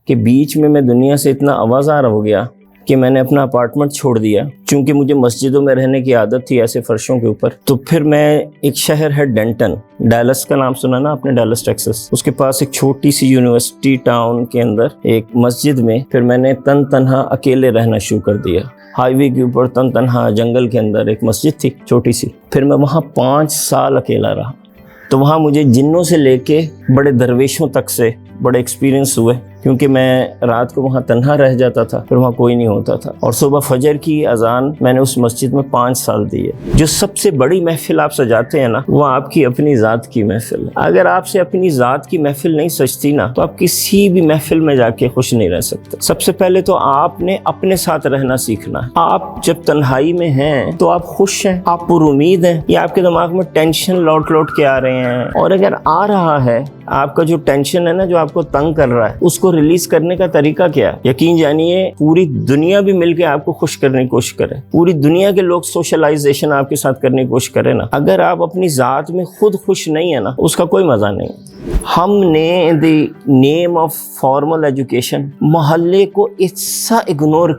کہ بیچ میں دنیا سے اتنا آوازار ہو گیا کہ میں نے اپنا اپارٹمنٹ چھوڑ دیا، چونکہ مجھے مسجدوں میں رہنے کی عادت تھی ایسے فرشوں کے اوپر۔ تو پھر میں، ایک شہر ہے ڈینٹن، ڈیلس کا نام سنا نا آپ نے، ڈیلس ٹیکسس، اس کے پاس ایک چھوٹی سی یونیورسٹی ٹاؤن کے اندر ایک مسجد میں پھر میں نے تنہا اکیلے رہنا شروع کر دیا۔ ہائی وے کے اوپر تنہا جنگل کے اندر ایک مسجد تھی چھوٹی سی، پھر میں وہاں 5 سال اکیلا رہا۔ تو وہاں مجھے جنوں سے لے کے بڑے درویشوں تک سے بڑے ایکسپیرینس ہوئے، کیونکہ میں رات کو وہاں تنہا رہ جاتا تھا، پھر وہاں کوئی نہیں ہوتا تھا، اور صبح فجر کی اذان میں نے اس مسجد میں 5 سال دی ہے۔ جو سب سے بڑی محفل آپ سجاتے ہیں نا، وہ آپ کی اپنی ذات کی محفل ہے۔ اگر آپ سے اپنی ذات کی محفل نہیں سجتی نا، تو آپ کسی بھی محفل میں جا کے خوش نہیں رہ سکتے۔ سب سے پہلے تو آپ نے اپنے ساتھ رہنا سیکھنا ہے۔ آپ جب تنہائی میں ہیں تو آپ خوش ہیں، آپ پر امید ہیں، یا آپ کے دماغ میں ٹینشن لوٹ کے آ رہے ہیں؟ اور اگر آ رہا ہے، آپ کا جو ٹینشن ہے نا، جو آپ کو تنگ کر رہا ہے، اس کو ریلیز کرنے کا طریقہ کیا ہے؟ یقین جانیے پوری دنیا بھی مل کے آپ کو خوش کرنے کی کوشش کرے، پوری دنیا کے لوگ سوشلائزیشن آپ کے ساتھ کرنے کی کوشش کرے نا، اگر آپ اپنی ذات میں خود خوش نہیں ہے نا، اس کا کوئی مزہ نہیں۔ ہم نے دی نیم آف فارمل ایجوکیشن محلے کو ایسا اگنور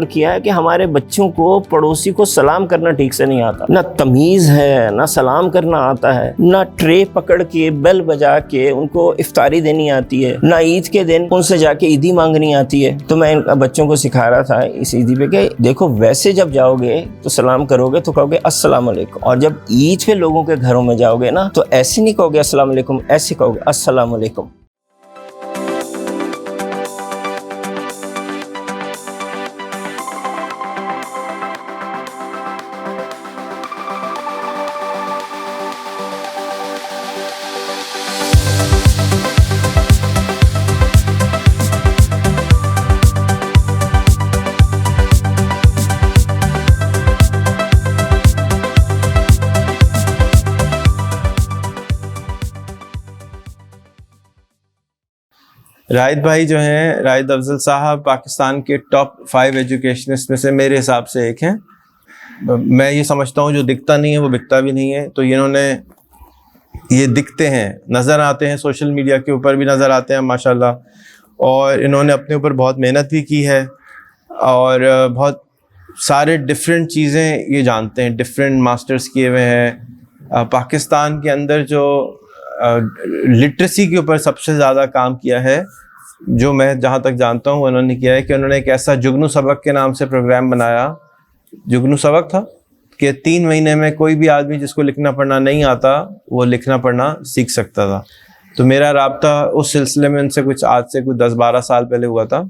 کیا ہے کہ ہمارے بچوں کو پڑوسی کو سلام کرنا ٹھیک سے نہیں آتا، نہ تمیز ہے، نہ سلام کرنا آتا ہے، نہ ٹرے پکڑ کے بیل بجا کے ان کو افطاری دینی آتی ہے، نہ عید کے دن ان سے جا کے عیدی مانگنی آتی ہے۔ تو میں ان بچوں کو سکھا رہا تھا اس عیدی پہ کہ دیکھو، ویسے جب جاؤ گے تو سلام کرو گے تو کہو گے السلام علیکم، اور جب عید پہ لوگوں کے گھروں میں جاؤ گے نا، تو ایسے نہیں کہو گے السلام علیکم، ایسے کہو گے السلام علیکم۔ رائد بھائی جو ہیں، رائد افضل صاحب، پاکستان کے ٹاپ 5 ایجوکیشنسٹ میں سے میرے حساب سے ایک ہیں۔ میں یہ سمجھتا ہوں جو دکھتا نہیں ہے وہ بکتا بھی نہیں ہے، تو انہوں نے یہ دکھتے ہیں، نظر آتے ہیں، سوشل میڈیا کے اوپر بھی نظر آتے ہیں ماشاءاللہ، اور انہوں نے اپنے اوپر بہت محنت بھی کی ہے، اور بہت سارے ڈفرینٹ چیزیں یہ جانتے ہیں، ڈفرینٹ ماسٹرز کیے ہوئے ہیں۔ پاکستان کے اندر جو لٹریسی کے اوپر سب سے زیادہ کام کیا ہے، جو میں جہاں تک جانتا ہوں انہوں نے کیا ہے، کہ انہوں نے ایک ایسا جگنو سبق کے نام سے پروگرام بنایا۔ جگنو سبق تھا کہ 3 مہینے میں کوئی بھی آدمی جس کو لکھنا پڑھنا نہیں آتا، وہ لکھنا پڑھنا سیکھ سکتا تھا۔ تو میرا رابطہ اس سلسلے میں ان سے آج سے 10-12 سال پہلے ہوا تھا،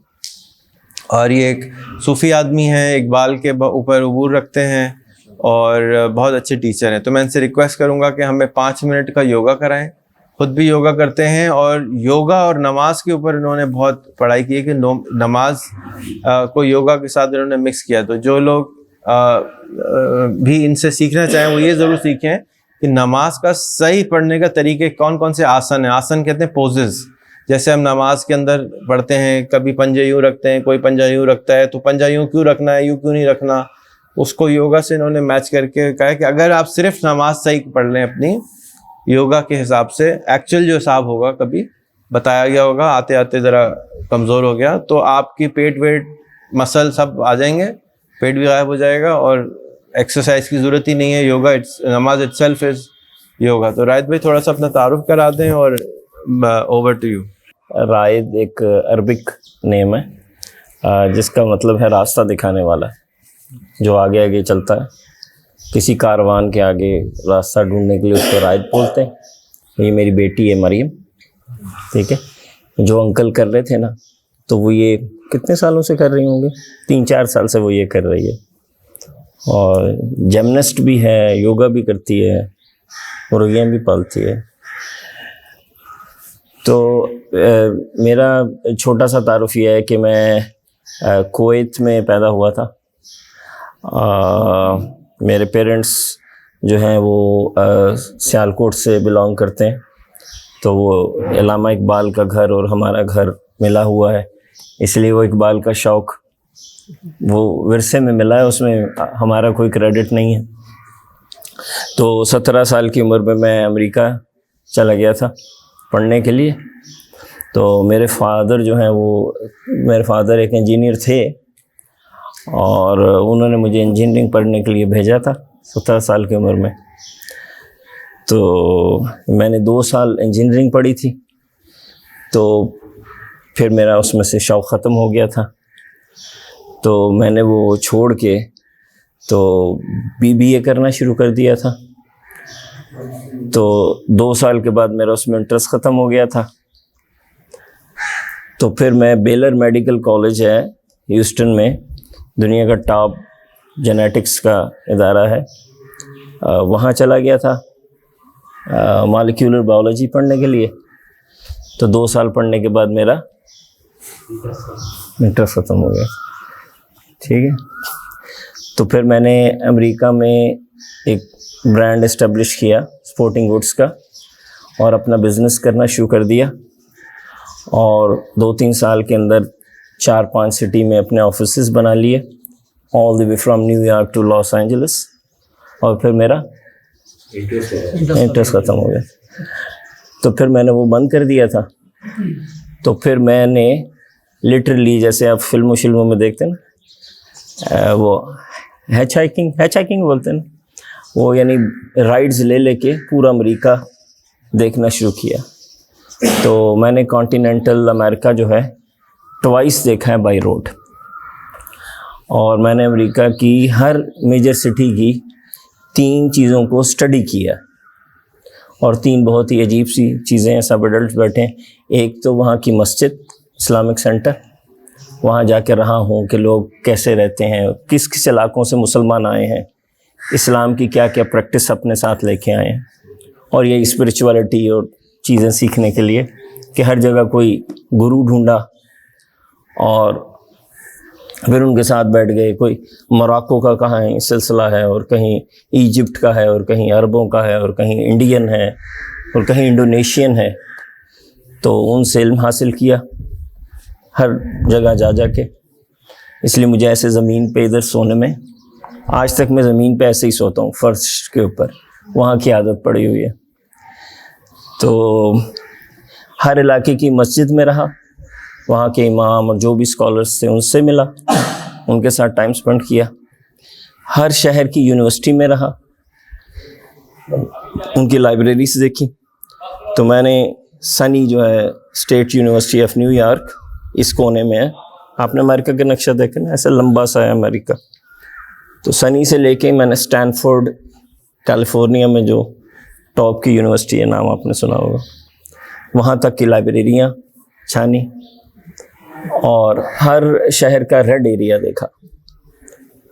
اور یہ ایک صوفی آدمی ہیں، اقبال کے اوپر عبور رکھتے ہیں، اور بہت اچھے ٹیچر ہیں۔ تو میں ان سے ریکویسٹ کروں گا کہ ہمیں 5 منٹ کا یوگا کرائیں۔ خود بھی یوگا کرتے ہیں، اور یوگا اور نماز کے اوپر انہوں نے بہت پڑھائی کی ہے، کہ نماز کو یوگا کے ساتھ انہوں نے مکس کیا۔ تو جو لوگ بھی ان سے سیکھنا چاہیں، وہ یہ ضرور سیکھیں کہ نماز کا صحیح پڑھنے کا طریقے کون کون سے آسن ہیں۔ آسن کہتے ہیں پوزز، جیسے ہم نماز کے اندر پڑھتے ہیں، کبھی پنجے یوں رکھتے ہیں، کوئی پنجہ یوں رکھتا ہے، تو پنجہ یوں کیوں رکھنا ہے، یوں کیوں نہیں رکھنا، اس کو یوگا سے انہوں نے میچ کر کے کہا کہ اگر آپ صرف نماز صحیح پڑھ لیں اپنی یوگا کے حساب سے، ایکچوئل جو حساب ہوگا کبھی بتایا گیا ہوگا، آتے آتے ذرا کمزور ہو گیا، تو آپ کی پیٹ ویٹ مسل سب آ جائیں گے، پیٹ بھی غائب ہو جائے گا، اور ایکسرسائز کی ضرورت ہی نہیں ہے۔ یوگا نماز اٹ سیلف از یوگا۔ تو رائد بھائی تھوڑا سا اپنا تعارف کرا دیں، اور اوور ٹو یو۔ رائد ایک عربک نیم ہے، جس کا مطلب ہے راستہ دکھانے والا، جو آگے آگے چلتا ہے۔ کسی کاروان کے آگے راستہ ڈھونڈنے کے لیے اس کو رائد بولتے ہیں۔ یہ میری بیٹی ہے مریم، ٹھیک ہے، جو انکل کر رہے تھے نا، تو وہ یہ کتنے سالوں سے کر رہی ہوں گے، 3-4 سال سے وہ یہ کر رہی ہے، اور جمنسٹ بھی ہے، یوگا بھی کرتی ہے، مرغیاں بھی پالتی ہے۔ تو میرا چھوٹا سا تعارف یہ ہے کہ میں کویت میں پیدا ہوا تھا۔ میرے پیرنٹس جو ہیں وہ سیالکوٹ سے بلانگ کرتے ہیں، تو وہ علامہ اقبال کا گھر اور ہمارا گھر ملا ہوا ہے، اس لیے وہ اقبال کا شوق وہ ورثے میں ملا ہے، اس میں ہمارا کوئی کریڈٹ نہیں ہے۔ تو 17 سال کی عمر میں امریکہ چلا گیا تھا پڑھنے کے لیے، تو میرے فادر جو ہیں وہ میرے فادر ایک انجینئر تھے اور انہوں نے مجھے انجینئرنگ پڑھنے کے لیے بھیجا تھا 17 سال کی عمر میں. تو میں نے 2 سال انجینئرنگ پڑھی تھی. تو پھر میرا اس میں سے شوق ختم ہو گیا تھا, تو میں نے وہ چھوڑ کے تو BBA کرنا شروع کر دیا تھا. تو 2 سال کے بعد میرا اس میں انٹرسٹ ختم ہو گیا تھا. تو پھر میں بیلر میڈیکل کالج ہے ہیوسٹن میں, دنیا کا ٹاپ جینیٹکس کا ادارہ ہے, وہاں چلا گیا تھا مالیکولر بائیولوجی پڑھنے کے لیے. تو 2 سال پڑھنے کے بعد میرا انٹرسٹ ختم ہو گیا. ٹھیک ہے. تو پھر میں نے امریکہ میں ایک برانڈ اسٹیبلش کیا اسپورٹنگ گڈس کا, اور اپنا بزنس کرنا شروع کر دیا. اور 2-3 سال کے اندر 4-5 سٹی میں اپنے آفیسز بنا لیے, all the way from New York to Los Angeles. اور پھر میرا انٹرسٹ ختم ہو گیا. تو پھر میں نے وہ بند کر دیا تھا. تو پھر میں نے لٹرلی, جیسے آپ فلموں میں دیکھتے ہیں نا, وہ ہیچ ہائکنگ بولتے ہیں نا, وہ یعنی رائڈز لے کے پورا امریکہ دیکھنا شروع کیا. تو میں نے کانٹیننٹل امریکہ جو ہے 2 دیکھا ہے بائی روڈ, اور میں نے امریکہ کی ہر میجر سٹی کی 3 چیزوں کو اسٹڈی کیا, اور 3 بہت ہی عجیب سی چیزیں ہیں. سب ایڈلٹس بیٹھے ہیں. ایک تو وہاں کی مسجد, اسلامک سینٹر, وہاں جا کے رہا ہوں کہ لوگ کیسے رہتے ہیں, کس کس علاقوں سے مسلمان آئے ہیں, اسلام کی کیا کیا پریکٹس اپنے ساتھ لے کے آئے ہیں, اور یہ اسپریچولیٹی اور چیزیں سیکھنے کے لیے کہ ہر جگہ کوئی گرو ڈھونڈا, اور پھر ان کے ساتھ بیٹھ گئے. کوئی موراکو کا کہاں ہے سلسلہ ہے, اور کہیں ایجپٹ کا ہے, اور کہیں عربوں کا ہے, اور کہیں انڈین ہے, اور کہیں انڈونیشین ہے. تو ان سے علم حاصل کیا ہر جگہ جا کے. اس لیے مجھے ایسے زمین پہ ادھر سونے میں, آج تک میں زمین پہ ایسے ہی سوتا ہوں فرش کے اوپر, وہاں کی عادت پڑی ہوئی ہے. تو ہر علاقے کی مسجد میں رہا, وہاں کے امام اور جو بھی اسکالرس تھے ان سے ملا, ان کے ساتھ ٹائم اسپینڈ کیا. ہر شہر کی یونیورسٹی میں رہا, ان کی لائبریریز دیکھی. تو میں نے سنی جو ہے state university of New York, اس کونے میں ہے. آپ نے امریکہ کا نقشہ دیکھا نا, ایسا لمبا سا ہے امریکہ. تو سنی سے لے کے میں نے اسٹینفورڈ کیلیفورنیا میں جو ٹاپ کی یونیورسٹی ہے, نام آپ نے سنا ہوگا, وہاں تک کی لائبریریاں چھانی, اور ہر شہر کا ریڈ ایریا دیکھا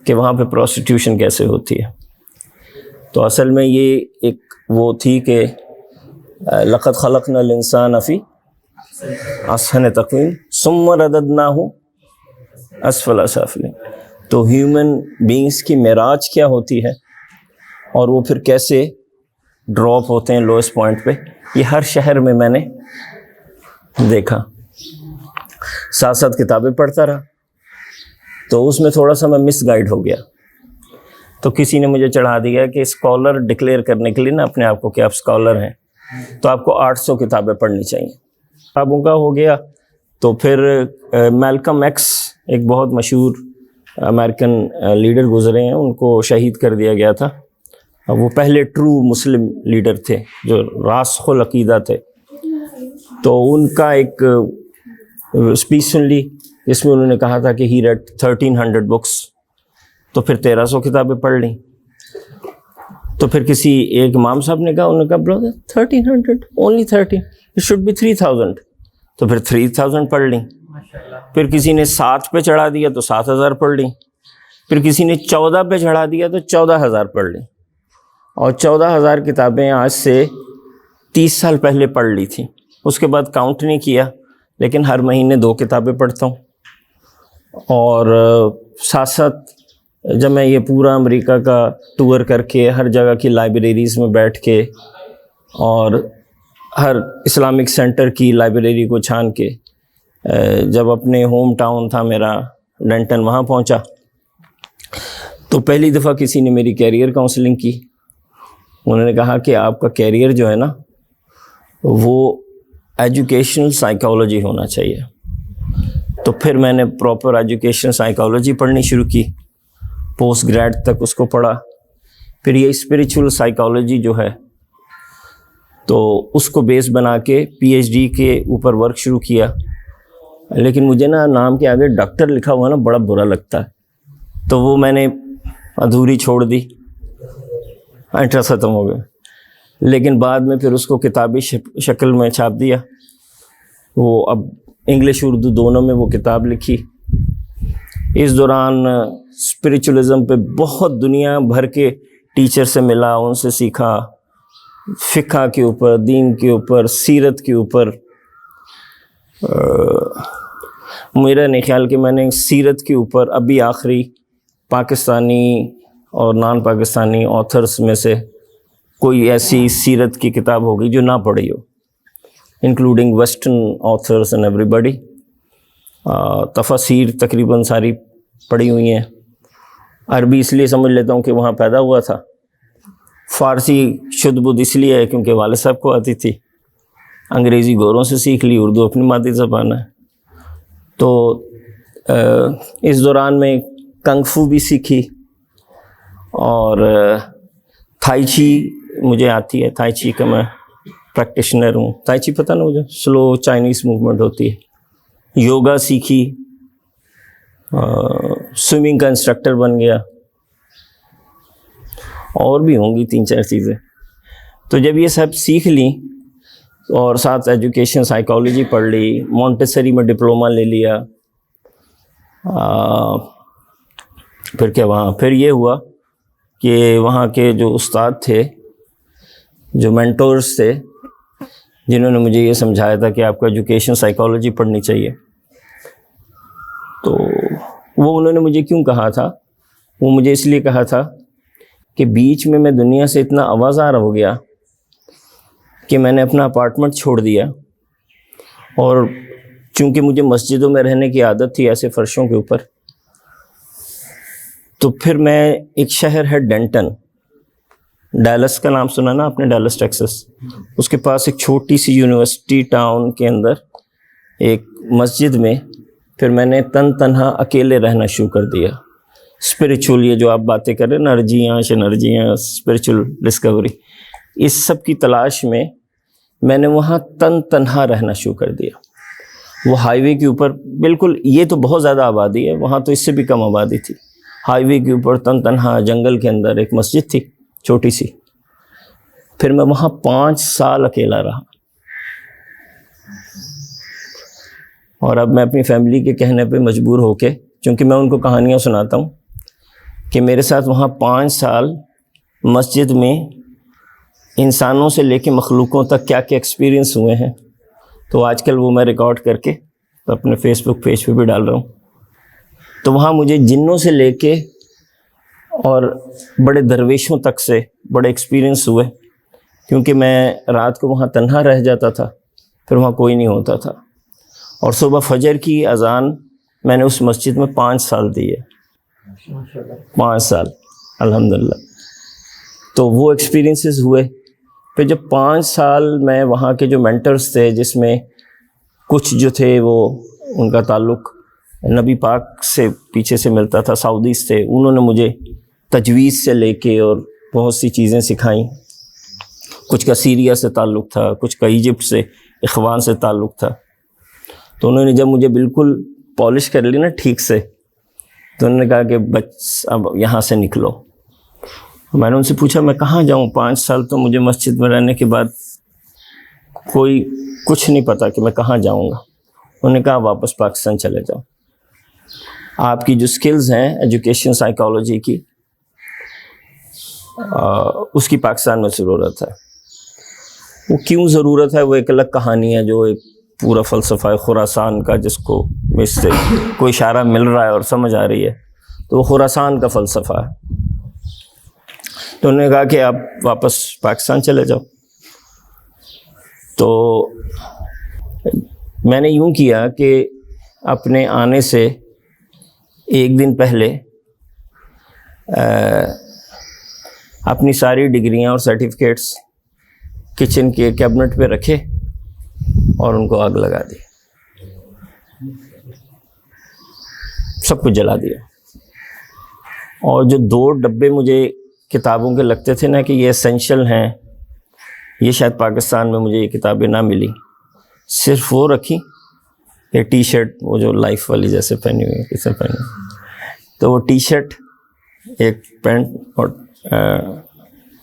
کہ وہاں پہ پروسٹیٹیوشن کیسے ہوتی ہے. تو اصل میں یہ ایک وہ تھی کہ لقد خلقنا الانسان فی احسن تقویم ثم رددناہ اسفل سافلین. تو ہیومن بینگز کی معراج کیا ہوتی ہے, اور وہ پھر کیسے ڈراپ ہوتے ہیں لوئسٹ پوائنٹ پہ, یہ ہر شہر میں نے دیکھا. ساتھ ساتھ کتابیں پڑھتا رہا. تو اس میں تھوڑا سا میں مس گائیڈ ہو گیا. تو کسی نے مجھے چڑھا دیا کہ اسکالر ڈکلیئر کرنے کے لیے نا اپنے آپ کو کہ آپ اسکالر ہیں, تو آپ کو 800 کتابیں پڑھنی چاہیے. کتابوں کا ہو گیا. تو پھر میلکم ایکس, ایک بہت مشہور امریکن لیڈر گزرے ہیں, ان کو شہید کر دیا گیا تھا. وہ پہلے ٹرو مسلم لیڈر تھے جو راسخ العقیدہ تھے. تو ان کا ایک اسپیچ سن لی جس میں انہوں نے کہا تھا کہ ہی ریڈ 1300 بکس. تو پھر 1300 کتابیں پڑھ لیں. تو پھر کسی ایک امام صاحب نے کہا, انہوں نے کہا برادر 1300 اونلی 13, اٹ شوڈ بی 3000. تو پھر 3000 پڑھ لیں. پھر کسی نے 7 پہ چڑھا دیا تو 7000 پڑھ لیں. پھر کسی نے 14 پہ چڑھا دیا تو 14000 پڑھ لیں. اور 14000 کتابیں آج سے 30 سال پہلے پڑھ لی تھیں. اس کے بعد کاؤنٹ نہیں کیا, لیکن ہر مہینے 2 کتابیں پڑھتا ہوں. اور ساتھ ساتھ جب میں یہ پورا امریکہ کا ٹور کر کے ہر جگہ کی لائبریریز میں بیٹھ کے, اور ہر اسلامک سینٹر کی لائبریری کو چھان کے, جب اپنے ہوم ٹاؤن تھا میرا ڈنٹن, وہاں پہنچا تو پہلی دفعہ کسی نے میری کیریئر کاؤنسلنگ کی. انہوں نے کہا کہ آپ کا کیریئر جو ہے نا وہ ایجوکیشنل سائیکالوجی ہونا چاہیے. تو پھر میں نے پراپر ایجوکیشنل سائیکالوجی پڑھنی شروع کی, پوسٹ گریڈ تک اس کو پڑھا. پھر یہ اسپریچول سائیکالوجی جو ہے تو اس کو بیس بنا کے پی ایچ ڈی کے اوپر ورک شروع کیا. لیکن مجھے نا نام کے آگے ڈاکٹر لکھا ہوا نا بڑا برا لگتا ہے, تو وہ میں نے ادھوری چھوڑ دی, انٹرسٹ ختم ہو گیا. لیکن بعد میں پھر اس کو کتابی شکل میں چھاپ دیا. وہ اب انگلش اردو دونوں میں وہ کتاب لکھی. اس دوران اسپریچولزم پہ بہت دنیا بھر کے ٹیچر سے ملا, ان سے سیکھا, فقہ کے اوپر, دین کے اوپر, سیرت کے اوپر. میرا نہیں خیال کہ میں نے سیرت کے اوپر ابھی آخری پاکستانی اور نان پاکستانی آتھرس میں سے کوئی ایسی سیرت کی کتاب ہوگی جو نہ پڑھی ہو, including western authors and everybody. تفاسیر تقریباً ساری پڑھی ہوئی ہیں. عربی اس لیے سمجھ لیتا ہوں کہ وہاں پیدا ہوا تھا. فارسی شدھ بدھ اس لیے ہے کیونکہ والد صاحب کو آتی تھی. انگریزی گوروں سے سیکھ لی, اردو اپنی مادری زبان ہے. تو اس دوران میں کنگ فو بھی سیکھی, اور تھائی چی مجھے آتی ہے. تھائی چی کا میں پریکٹیشنر ہوں. تھائی چی پتہ نا مجھے, سلو چائنیز موومنٹ ہوتی ہے. یوگا سیکھی, سوئمنگ کا انسٹرکٹر بن گیا, اور بھی ہوں گی 3-4 چیزیں. تو جب یہ سب سیکھ لیں اور ساتھ ایجوکیشن سائیکالوجی پڑھ لی, مونٹیسری میں ڈپلومہ لے لیا. پھر کیا پھر یہ ہوا کہ وہاں کے جو استاد تھے, جو مینٹورز تھے, جنہوں نے مجھے یہ سمجھایا تھا کہ آپ کو ایجوکیشن سائیکالوجی پڑھنی چاہیے, تو وہ انہوں نے مجھے کیوں کہا تھا, وہ مجھے اس لیے کہا تھا کہ بیچ میں دنیا سے اتنا آوازار ہو گیا کہ میں نے اپنا اپارٹمنٹ چھوڑ دیا, اور چونکہ مجھے مسجدوں میں رہنے کی عادت تھی ایسے فرشوں کے اوپر, تو پھر میں ایک شہر ہے ڈینٹن, ڈیلس کا نام سنا نا آپ نے, ڈیلس ٹیکسس, اس کے پاس ایک چھوٹی سی یونیورسٹی ٹاؤن کے اندر ایک مسجد میں پھر میں نے تنہا اکیلے رہنا شروع کر دیا. اسپریچول, یہ جو آپ باتیں کر رہے ہیں, انرجیاں شنرجیاں, اسپریچول ڈسکوری, اس سب کی تلاش میں نے وہاں تنہا رہنا شروع کر دیا. وہ ہائی وے کے اوپر بالکل, یہ تو بہت زیادہ آبادی ہے, وہاں تو اس سے بھی کم آبادی تھی. ہائی وے کے اوپر تنہا جنگل کے اندر ایک مسجد تھی چھوٹی سی. پھر میں وہاں 5 سال اکیلا رہا, اور اب میں اپنی فیملی کے کہنے پہ مجبور ہو کے, چونکہ میں ان کو کہانیاں سناتا ہوں کہ میرے ساتھ وہاں 5 سال مسجد میں انسانوں سے لے کے مخلوقوں تک کیا کیا ایکسپیرینس ہوئے ہیں, تو آج کل وہ میں ریکارڈ کر کے اپنے فیس بک پیج پہ بھی ڈال رہا ہوں. تو وہاں مجھے جنوں سے لے کے اور بڑے درویشوں تک سے بڑے ایکسپیرینس ہوئے, کیونکہ میں رات کو وہاں تنہا رہ جاتا تھا, پھر وہاں کوئی نہیں ہوتا تھا, اور صبح فجر کی اذان میں نے اس مسجد میں 5 سال دی ہے, 5 سال الحمدللہ. تو وہ ایکسپیرینسز ہوئے. پھر جب 5 سال میں وہاں کے جو مینٹرز تھے, جس میں کچھ جو تھے وہ ان کا تعلق نبی پاک سے پیچھے سے ملتا تھا, سعودیز تھے, انہوں نے مجھے تجویز سے لے کے اور بہت سی چیزیں سکھائیں. کچھ کا سیریا سے تعلق تھا, کچھ کا ایجپٹ سے, اخوان سے تعلق تھا. تو انہوں نے جب مجھے بالکل پالش کر لی نا ٹھیک سے, تو انہوں نے کہا کہ بس اب یہاں سے نکلو. میں نے ان سے پوچھا میں کہاں جاؤں, 5 سال تو مجھے مسجد میں رہنے کے بعد کوئی کچھ نہیں پتا کہ میں کہاں جاؤں گا. انہوں نے کہا واپس پاکستان چلے جاؤ, آپ کی جو سکلز ہیں ایجوکیشن سائیکالوجی کی, اس کی پاکستان میں ضرورت ہے. وہ کیوں ضرورت ہے, وہ ایک الگ کہانی ہے, جو ایک پورا فلسفہ خراسان کا, جس کو اس سے کوئی اشارہ مل رہا ہے اور سمجھ آ رہی ہے, تو وہ خراسان کا فلسفہ ہے. تو انہوں نے کہا کہ آپ واپس پاکستان چلے جاؤ. تو میں نے یوں کیا کہ اپنے آنے سے 1 دن پہلے اپنی ساری ڈگریاں اور سرٹیفکیٹس کچن کے کیبنٹ پہ رکھے, اور ان کو آگ لگا دی, سب کچھ جلا دیا. اور جو 2 ڈبے مجھے کتابوں کے لگتے تھے نا کہ یہ اسینشل ہیں, یہ شاید پاکستان میں مجھے یہ کتابیں نہ ملی, صرف وہ رکھی, یہ ٹی شرٹ وہ جو لائف والی جیسے پہنی ہوئی کسے پہنی, تو وہ ٹی شرٹ, ایک پینٹ اور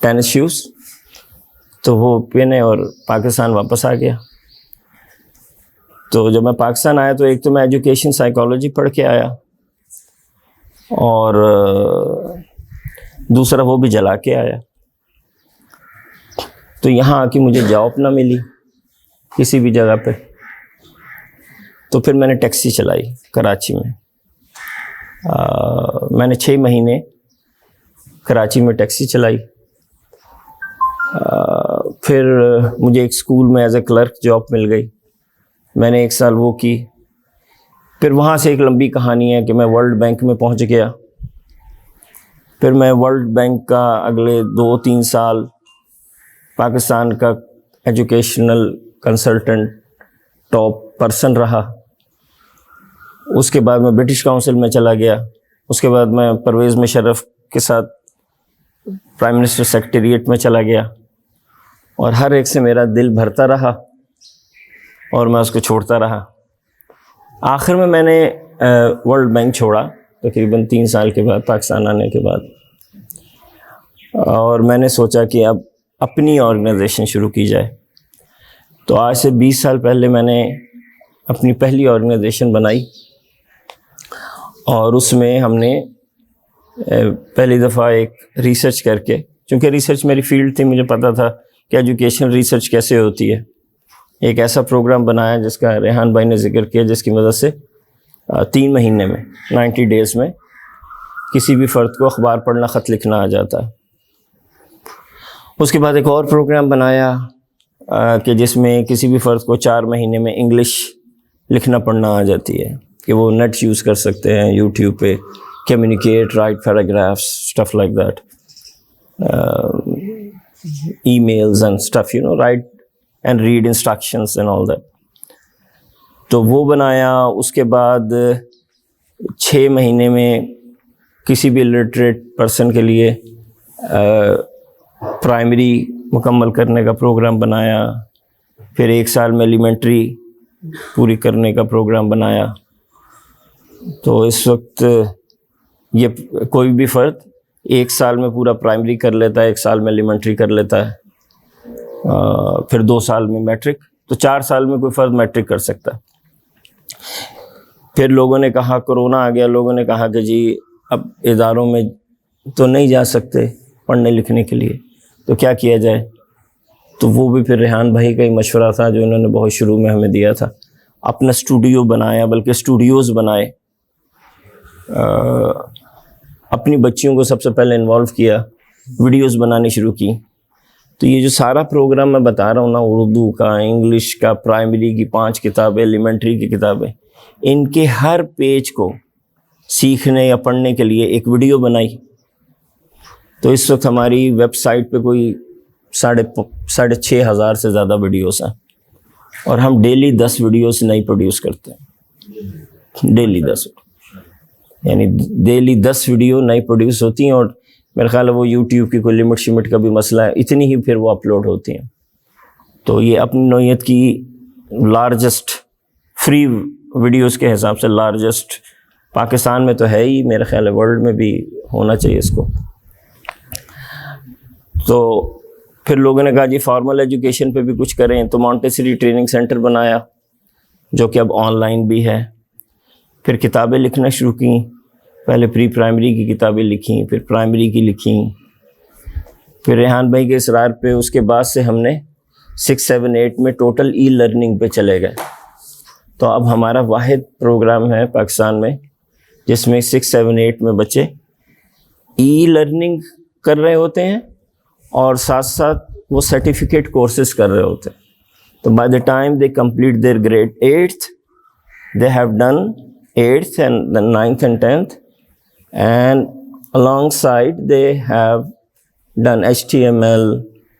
ٹینس شوز, تو وہ پہنے اور پاکستان واپس آ گیا. تو جب میں پاکستان آیا تو ایک تو میں ایجوکیشن سائیکالوجی پڑھ کے آیا, اور دوسرا وہ بھی جلا کے آیا. تو یہاں آ کے مجھے جاب نہ ملی کسی بھی جگہ پہ, تو پھر میں نے ٹیکسی چلائی کراچی میں. میں نے 6 مہینے کراچی میں ٹیکسی چلائی. پھر مجھے ایک اسکول میں ایز اے کلرک جاب مل گئی, میں نے 1 سال وہ کی. پھر وہاں سے ایک لمبی کہانی ہے کہ میں ورلڈ بینک میں پہنچ گیا. پھر میں ورلڈ بینک کا اگلے 2-3 سال پاکستان کا ایجوکیشنل کنسلٹنٹ ٹاپ پرسن رہا. اس کے بعد میں برٹش کاؤنسل میں چلا گیا. اس کے بعد میں پرویز مشرف کے ساتھ پرائم منسٹر سیکریٹریٹ میں چلا گیا, اور ہر ایک سے میرا دل بھرتا رہا اور میں اس کو چھوڑتا رہا. آخر میں نے ورلڈ بینک چھوڑا تقریباً 3 سال کے بعد پاکستان آنے کے بعد, اور میں نے سوچا کہ اب اپنی آرگنائزیشن شروع کی جائے. تو آج سے 20 سال پہلے میں نے اپنی پہلی آرگنائزیشن بنائی, اور اس میں ہم نے پہلی دفعہ ایک ریسرچ کر کے, چونکہ ریسرچ میری فیلڈ تھی, مجھے پتہ تھا کہ ایجوکیشن ریسرچ کیسے ہوتی ہے, ایک ایسا پروگرام بنایا جس کا ریحان بھائی نے ذکر کیا, جس کی مدد سے 3 مہینے میں 90 ڈیز میں کسی بھی فرد کو اخبار پڑھنا خط لکھنا آ جاتا ہے. اس کے بعد ایک اور پروگرام بنایا کہ جس میں کسی بھی فرد کو 4 مہینے میں انگلش لکھنا پڑھنا آ جاتی ہے, کہ وہ نیٹ یوز کر سکتے ہیں, یوٹیوب پہ communicate, write paragraphs, stuff like that, emails and stuff, write and read instructions and all that. تو وہ بنایا. اس کے بعد 6 مہینے میں کسی بھی لٹریٹ پرسن کے لیے پرائمری مکمل کرنے کا پروگرام بنایا. پھر 1 سال میں ایلیمنٹری پوری کرنے کا پروگرام بنایا. تو اس وقت یہ کوئی بھی فرد 1 سال میں پورا پرائمری کر لیتا ہے, 1 سال میں ایلیمنٹری کر لیتا ہے, پھر 2 سال میں میٹرک, تو 4 سال میں کوئی فرد میٹرک کر سکتا ہے. پھر لوگوں نے کہا, کرونا آ گیا, لوگوں نے کہا کہ جی اب اداروں میں تو نہیں جا سکتے پڑھنے لکھنے کے لیے, تو کیا کیا جائے. تو وہ بھی پھر ریحان بھائی کا ہی مشورہ تھا جو انہوں نے بہت شروع میں ہمیں دیا تھا. اپنا اسٹوڈیو بنایا, بلکہ اسٹوڈیوز بنائے, اپنی بچیوں کو سب سے پہلے انوالو کیا, ویڈیوز بنانی شروع کی. تو یہ جو سارا پروگرام میں بتا رہا ہوں نا, اردو کا, انگلش کا, پرائمری کی 5 کتابیں, ایلیمنٹری کی کتابیں, ان کے ہر پیج کو سیکھنے یا پڑھنے کے لیے ایک ویڈیو بنائی. تو اس وقت ہماری ویب سائٹ پہ کوئی 6,500 سے زیادہ ویڈیوز ہیں, اور ہم ڈیلی 10 ویڈیوز نئی پروڈیوس کرتے ہیں. ڈیلی 10, یعنی ڈیلی 10 ویڈیو نئی پروڈیوس ہوتی ہیں, اور میرا خیال ہے وہ یوٹیوب کی کوئی لمٹ شمٹ کا بھی مسئلہ ہے, اتنی ہی پھر وہ اپلوڈ ہوتی ہیں. تو یہ اپنی نوعیت کی لارجسٹ فری ویڈیوز کے حساب سے لارجسٹ پاکستان میں تو ہے ہی, میرا خیال ہے ورلڈ میں بھی ہونا چاہیے اس کو. تو پھر لوگوں نے کہا جی فارمل ایجوکیشن پہ بھی کچھ کریں, تو مونٹیسری ٹریننگ سینٹر بنایا جو کہ اب آن لائن بھی ہے. پھر کتابیں لکھنا شروع کیں, پہلے پری پرائمری کی کتابیں لکھیں, پھر پرائمری کی لکھیں, پھر ریحان بھائی کے اصرار پہ اس کے بعد سے ہم نے 6, 7, 8 میں ٹوٹل ای لرننگ پہ چلے گئے. تو اب ہمارا واحد پروگرام ہے پاکستان میں جس میں 6, 7, 8 میں بچے ای لرننگ کر رہے ہوتے ہیں, اور ساتھ ساتھ وہ سرٹیفکیٹ کورسز کر رہے ہوتے ہیں. تو by the time they complete their grade 8th, they have done 8th and then 9th and 10th, and alongside they have done HTML,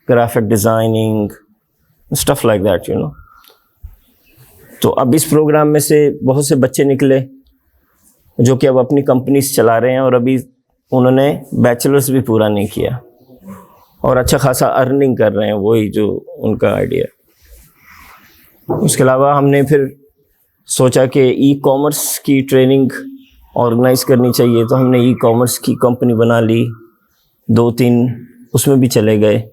graphic designing, stuff like that, تو اب اس پروگرام میں سے بہت سے بچے نکلے جو کہ اب اپنی کمپنیز چلا رہے ہیں، اور ابھی انہوں نے بیچلرس بھی پورا نہیں کیا اور اچھا خاصا ارننگ کر رہے ہیں، وہی جو ان کا آئیڈیا۔ اس کے علاوہ ہم نے پھر سوچا کہ ای کامرس کی ٹریننگ آرگنائز کرنی چاہیے، تو ہم نے ای کامرس کی کمپنی بنا لی، 2-3 اس میں بھی چلے گئے،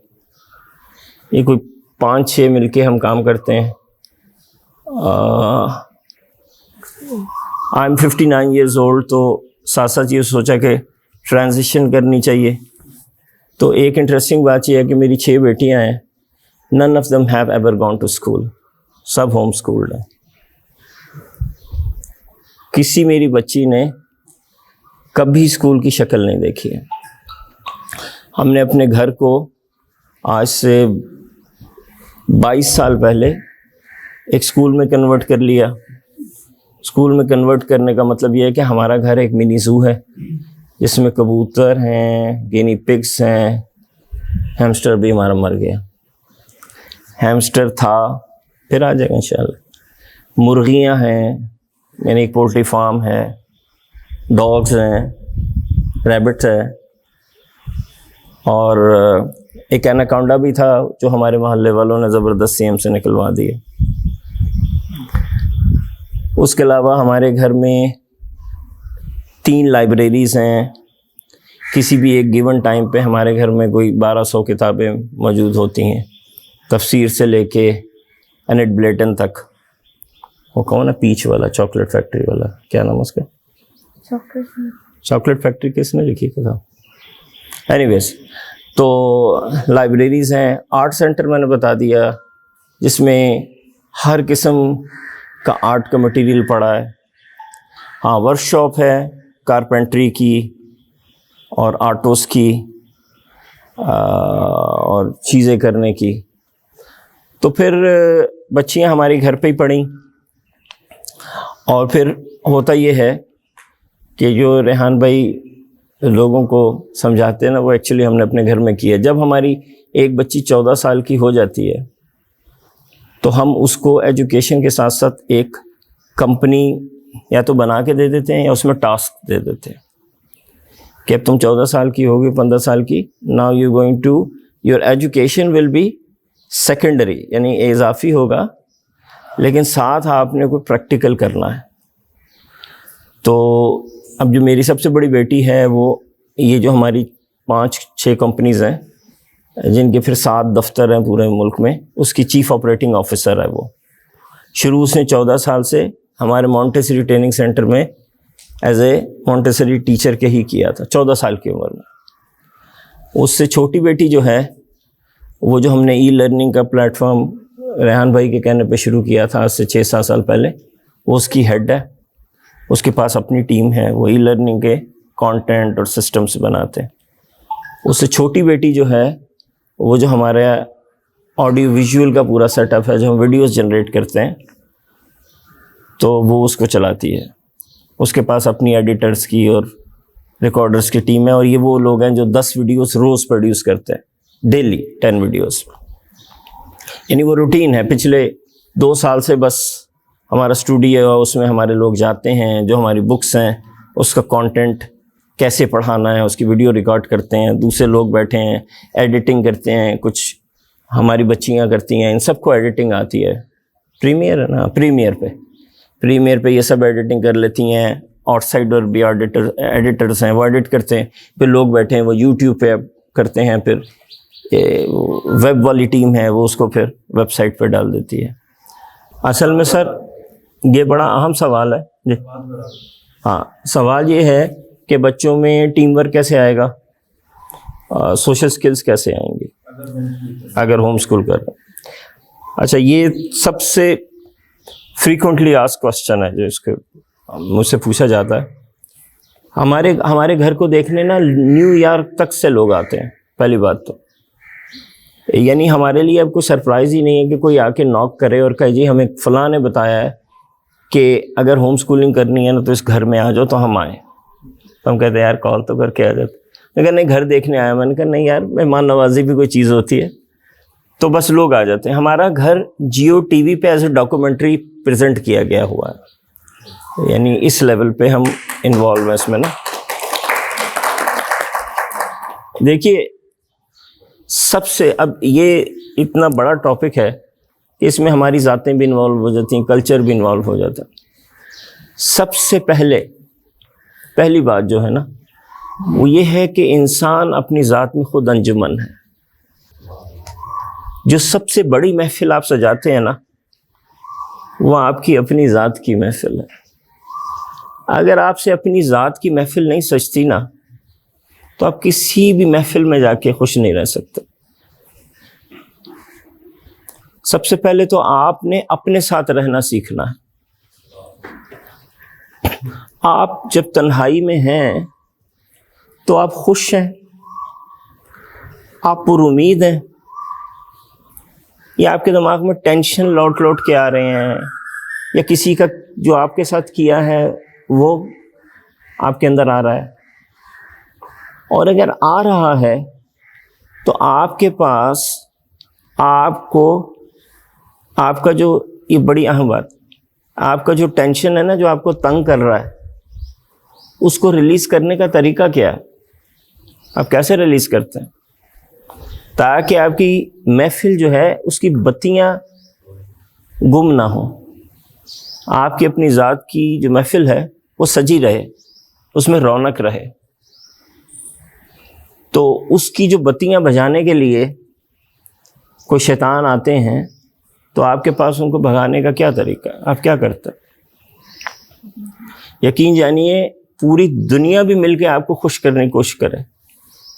یہ کوئی 5-6 مل کے ہم کام کرتے ہیں۔ آئی ایم 59 ایئرز اولڈ، تو ساتھ ساتھ یہ سوچا کہ ٹرانزیشن کرنی چاہیے۔ تو ایک انٹرسٹنگ بات یہ ہے کہ میری 6 بیٹیاں ہیں، none of them have ever gone to school، sub home scold ہیں۔ کسی میری بچی نے کبھی اسکول کی شکل نہیں دیکھی ہے۔ ہم نے اپنے گھر کو آج سے 22 سال پہلے ایک اسکول میں کنورٹ کر لیا۔ اسکول میں کنورٹ کرنے کا مطلب یہ ہے کہ ہمارا گھر ایک منی زو ہے، جس میں کبوتر ہیں، گینی پگس ہیں، ہیمسٹر بھی ہمارا مر گیا، ہیمسٹر تھا، پھر آ جائے گا انشاءاللہ، مرغیاں ہیں، یعنی ایک پولٹری فارم ہے، ڈاگز ہیں، ریبٹ ہے، اور ایک ایناکونڈا بھی تھا جو ہمارے محلے والوں نے زبردستی ہم سے نکلوا دیے۔ اس کے علاوہ ہمارے گھر میں 3 لائبریریز ہیں، کسی بھی ایک گیون ٹائم پہ ہمارے گھر میں کوئی 1200 کتابیں موجود ہوتی ہیں، تفسیر سے لے کے اینٹ بلیٹن تک۔ وہ کون ہے پیچ والا، چاکلیٹ فیکٹری والا، کیا نام اس کا؟ چاکلیٹ فیکٹری کس نے لکھی کتاب؟ اینی ویز، تو لائبریریز ہیں۔ آرٹ سینٹر میں نے بتا دیا، جس میں ہر قسم کا آرٹ کا مٹیریل پڑا ہے۔ ہاں، ورک شاپ ہے کارپینٹری کی اور آرٹوس کی اور چیزیں کرنے کی۔ تو پھر بچیاں ہماری گھر پہ ہی پڑھیں، اور پھر ہوتا یہ ہے کہ جو ریحان بھائی لوگوں کو سمجھاتے ہیں نا، وہ ایکچولی ہم نے اپنے گھر میں کیا۔ جب ہماری ایک بچی 14 سال کی ہو جاتی ہے تو ہم اس کو ایجوکیشن کے ساتھ ساتھ ایک کمپنی یا تو بنا کے دے دیتے ہیں یا اس میں ٹاسک دے دیتے ہیں کہ اب تم 14 سال کی ہوگی، 15 سال کی، now you going to, your education will be secondary, یعنی اضافی ہوگا، لیکن ساتھ آپ نے کوئی پریکٹیکل کرنا ہے۔ تو اب جو میری سب سے بڑی بیٹی ہے، وہ یہ جو ہماری 5-6 کمپنیز ہیں جن کے پھر 7 دفتر ہیں پورے ملک میں، اس کی چیف آپریٹنگ آفیسر ہے۔ وہ شروع اس نے 14 سال سے ہمارے مونٹیسری ٹریننگ سینٹر میں ایز اے مونٹیسری ٹیچر کے ہی کیا تھا، 14 سال کی عمر میں۔ اس سے چھوٹی بیٹی جو ہے، وہ جو ہم نے ای لرننگ کا پلیٹ فارم ریحان بھائی کے کہنے پہ شروع کیا تھا آج سے 6-7 سال پہلے، وہ اس کی ہیڈ ہے۔ اس کے پاس اپنی ٹیم ہے، وہ ای لرننگ کے کانٹینٹ اور سسٹمز بناتے ہیں۔ اس سے چھوٹی بیٹی جو ہے، وہ جو ہمارے آڈیو ویژول کا پورا سیٹ اپ ہے، جو ہم ویڈیوز جنریٹ کرتے ہیں، تو وہ اس کو چلاتی ہے۔ اس کے پاس اپنی ایڈیٹرز کی اور ریکارڈرز کی ٹیم ہے، اور یہ وہ لوگ ہیں جو 10 ویڈیوز روز پروڈیوس کرتے ہیں، ڈیلی 10 ویڈیوز، یعنی وہ روٹین ہے۔ پچھلے 2 سال سے بس ہمارا اسٹوڈیو ہے، اس میں ہمارے لوگ جاتے ہیں، جو ہماری بکس ہیں اس کا کانٹینٹ کیسے پڑھانا ہے اس کی ویڈیو ریکارڈ کرتے ہیں، دوسرے لوگ بیٹھے ہیں ایڈیٹنگ کرتے ہیں، کچھ ہماری بچیاں کرتی ہیں، ان سب کو ایڈیٹنگ آتی ہے۔ پریمیئر ہے نا، پریمیئر پہ یہ سب ایڈیٹنگ کر لیتی ہیں۔ آؤٹ سائڈر بھی ایڈیٹرز ہیں، وہ ایڈٹ کرتے ہیں، پھر لوگ بیٹھے ہیں وہ یوٹیوب پہ کرتے ہیں، پھر ویب والی ٹیم ہے وہ اس کو پھر ویب سائٹ پہ ڈال دیتی ہے۔ اصل میں سر یہ بڑا اہم سوال ہے جی۔ ہاں، سوال یہ ہے کہ بچوں میں ٹیم ورک کیسے آئے گا، سوشل سکلز کیسے آئیں گی اگر ہوم اسکول کر رہے ہیں۔ اچھا، یہ سب سے فریکوینٹلی آسک کوسچن ہے جو اس کے مجھ سے پوچھا جاتا ہے۔ ہمارے گھر کو دیکھنے نا نیو یارک تک سے لوگ آتے ہیں، پہلی بات تو، یعنی ہمارے لیے اب کوئی سرپرائز ہی نہیں ہے کہ کوئی آ کے ناک کرے اور کہے جی ہمیں فلاں نے بتایا ہے کہ اگر ہوم اسکولنگ کرنی ہے نا تو اس گھر میں آ جاؤ، تو ہم آئیں۔ تو ہم کہتے ہیں یار کال تو کر کے آ جاتے، لیکن نہیں گھر دیکھنے آیا۔ میں نے کہا نہیں یار، مہمان نوازی بھی کوئی چیز ہوتی ہے، تو بس لوگ آ جاتے ہیں۔ ہمارا گھر جیو ٹی وی پہ ایز اے ڈاکومنٹری پریزنٹ کیا گیا ہوا ہے، یعنی اس لیول پہ ہم انوالو ہیں اس میں نا. دیکھیے سب سے اب یہ اتنا بڑا ٹاپک ہے کہ اس میں ہماری ذاتیں بھی انوالو ہو جاتی ہیں، کلچر بھی انوالو ہو جاتا ہے. سب سے پہلی بات جو ہے نا وہ یہ ہے کہ انسان اپنی ذات میں خود انجمن ہے. جو سب سے بڑی محفل آپ سجاتے ہیں نا وہ آپ کی اپنی ذات کی محفل ہے. اگر آپ سے اپنی ذات کی محفل نہیں سجتی نا تو آپ کسی بھی محفل میں جا کے خوش نہیں رہ سکتے. سب سے پہلے تو آپ نے اپنے ساتھ رہنا سیکھنا ہے. آپ جب تنہائی میں ہیں تو آپ خوش ہیں، آپ پر امید ہیں، یا آپ کے دماغ میں ٹینشن لوٹ کے آ رہے ہیں، یا کسی کا جو آپ کے ساتھ کیا ہے وہ آپ کے اندر آ رہا ہے. اور اگر آ رہا ہے تو آپ کے پاس آپ کا جو یہ بڑی اہم بات، آپ کا جو ٹینشن ہے نا جو آپ کو تنگ کر رہا ہے اس کو ریلیز کرنے کا طریقہ کیا ہے؟ آپ کیسے ریلیز کرتے ہیں تاکہ آپ کی محفل جو ہے اس کی بتیاں گم نہ ہوں، آپ کی اپنی ذات کی جو محفل ہے وہ سجی رہے، اس میں رونق رہے. تو اس کی جو بتیاں بجھانے کے لیے کوئی شیطان آتے ہیں تو آپ کے پاس ان کو بھگانے کا کیا طریقہ ہے؟ آپ کیا کرتے ہیں؟ یقین جانیے پوری دنیا بھی مل کے آپ کو خوش کرنے کی کوشش کرے،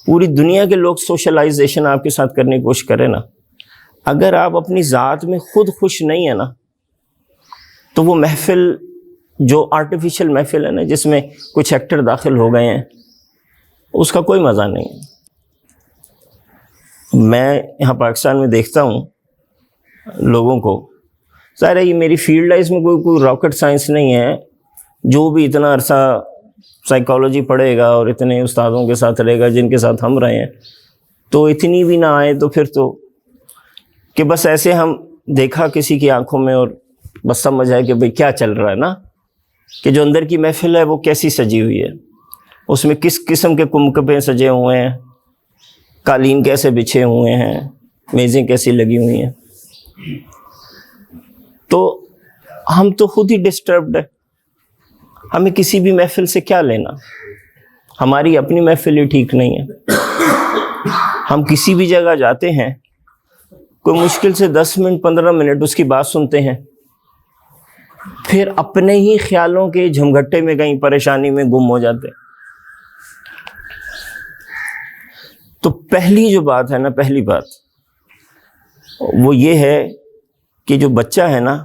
پوری دنیا کے لوگ سوشلائزیشن آپ کے ساتھ کرنے کی کوشش کریں نا، اگر آپ اپنی ذات میں خود خوش نہیں ہیں نا تو وہ محفل جو آرٹیفیشل محفل ہے نا جس میں کچھ ایکٹر داخل ہو گئے ہیں اس کا کوئی مزہ نہیں ہے. میں یہاں پاکستان میں دیکھتا ہوں لوگوں کو، ظاہر ہے یہ میری فیلڈ ہے، اس میں کوئی راکٹ سائنس نہیں ہے. جو بھی اتنا عرصہ سائیکالوجی پڑھے گا اور اتنے استادوں کے ساتھ رہے گا جن کے ساتھ ہم رہے ہیں تو اتنی بھی نہ آئے تو پھر تو کہ بس ایسے ہم دیکھا کسی کی آنکھوں میں اور بس سمجھ آئے کہ بھئی کیا چل رہا ہے نا، کہ جو اندر کی محفل ہے وہ کیسی سجی ہوئی ہے، اس میں کس قسم کے کمکبے سجے ہوئے ہیں، قالین کیسے بچھے ہوئے ہیں، میزیں کیسی لگی ہوئی ہیں. تو ہم تو خود ہی ڈسٹربڈ ہے، ہمیں کسی بھی محفل سے کیا لینا، ہماری اپنی محفل ہی ٹھیک نہیں ہے. ہم کسی بھی جگہ جاتے ہیں کوئی مشکل سے 10 منٹ 15 منٹ اس کی بات سنتے ہیں، پھر اپنے ہی خیالوں کے جھمگھٹے میں کہیں پریشانی میں گم ہو جاتے ہیں. تو پہلی جو بات ہے نا، پہلی بات وہ یہ ہے کہ جو بچہ ہے نا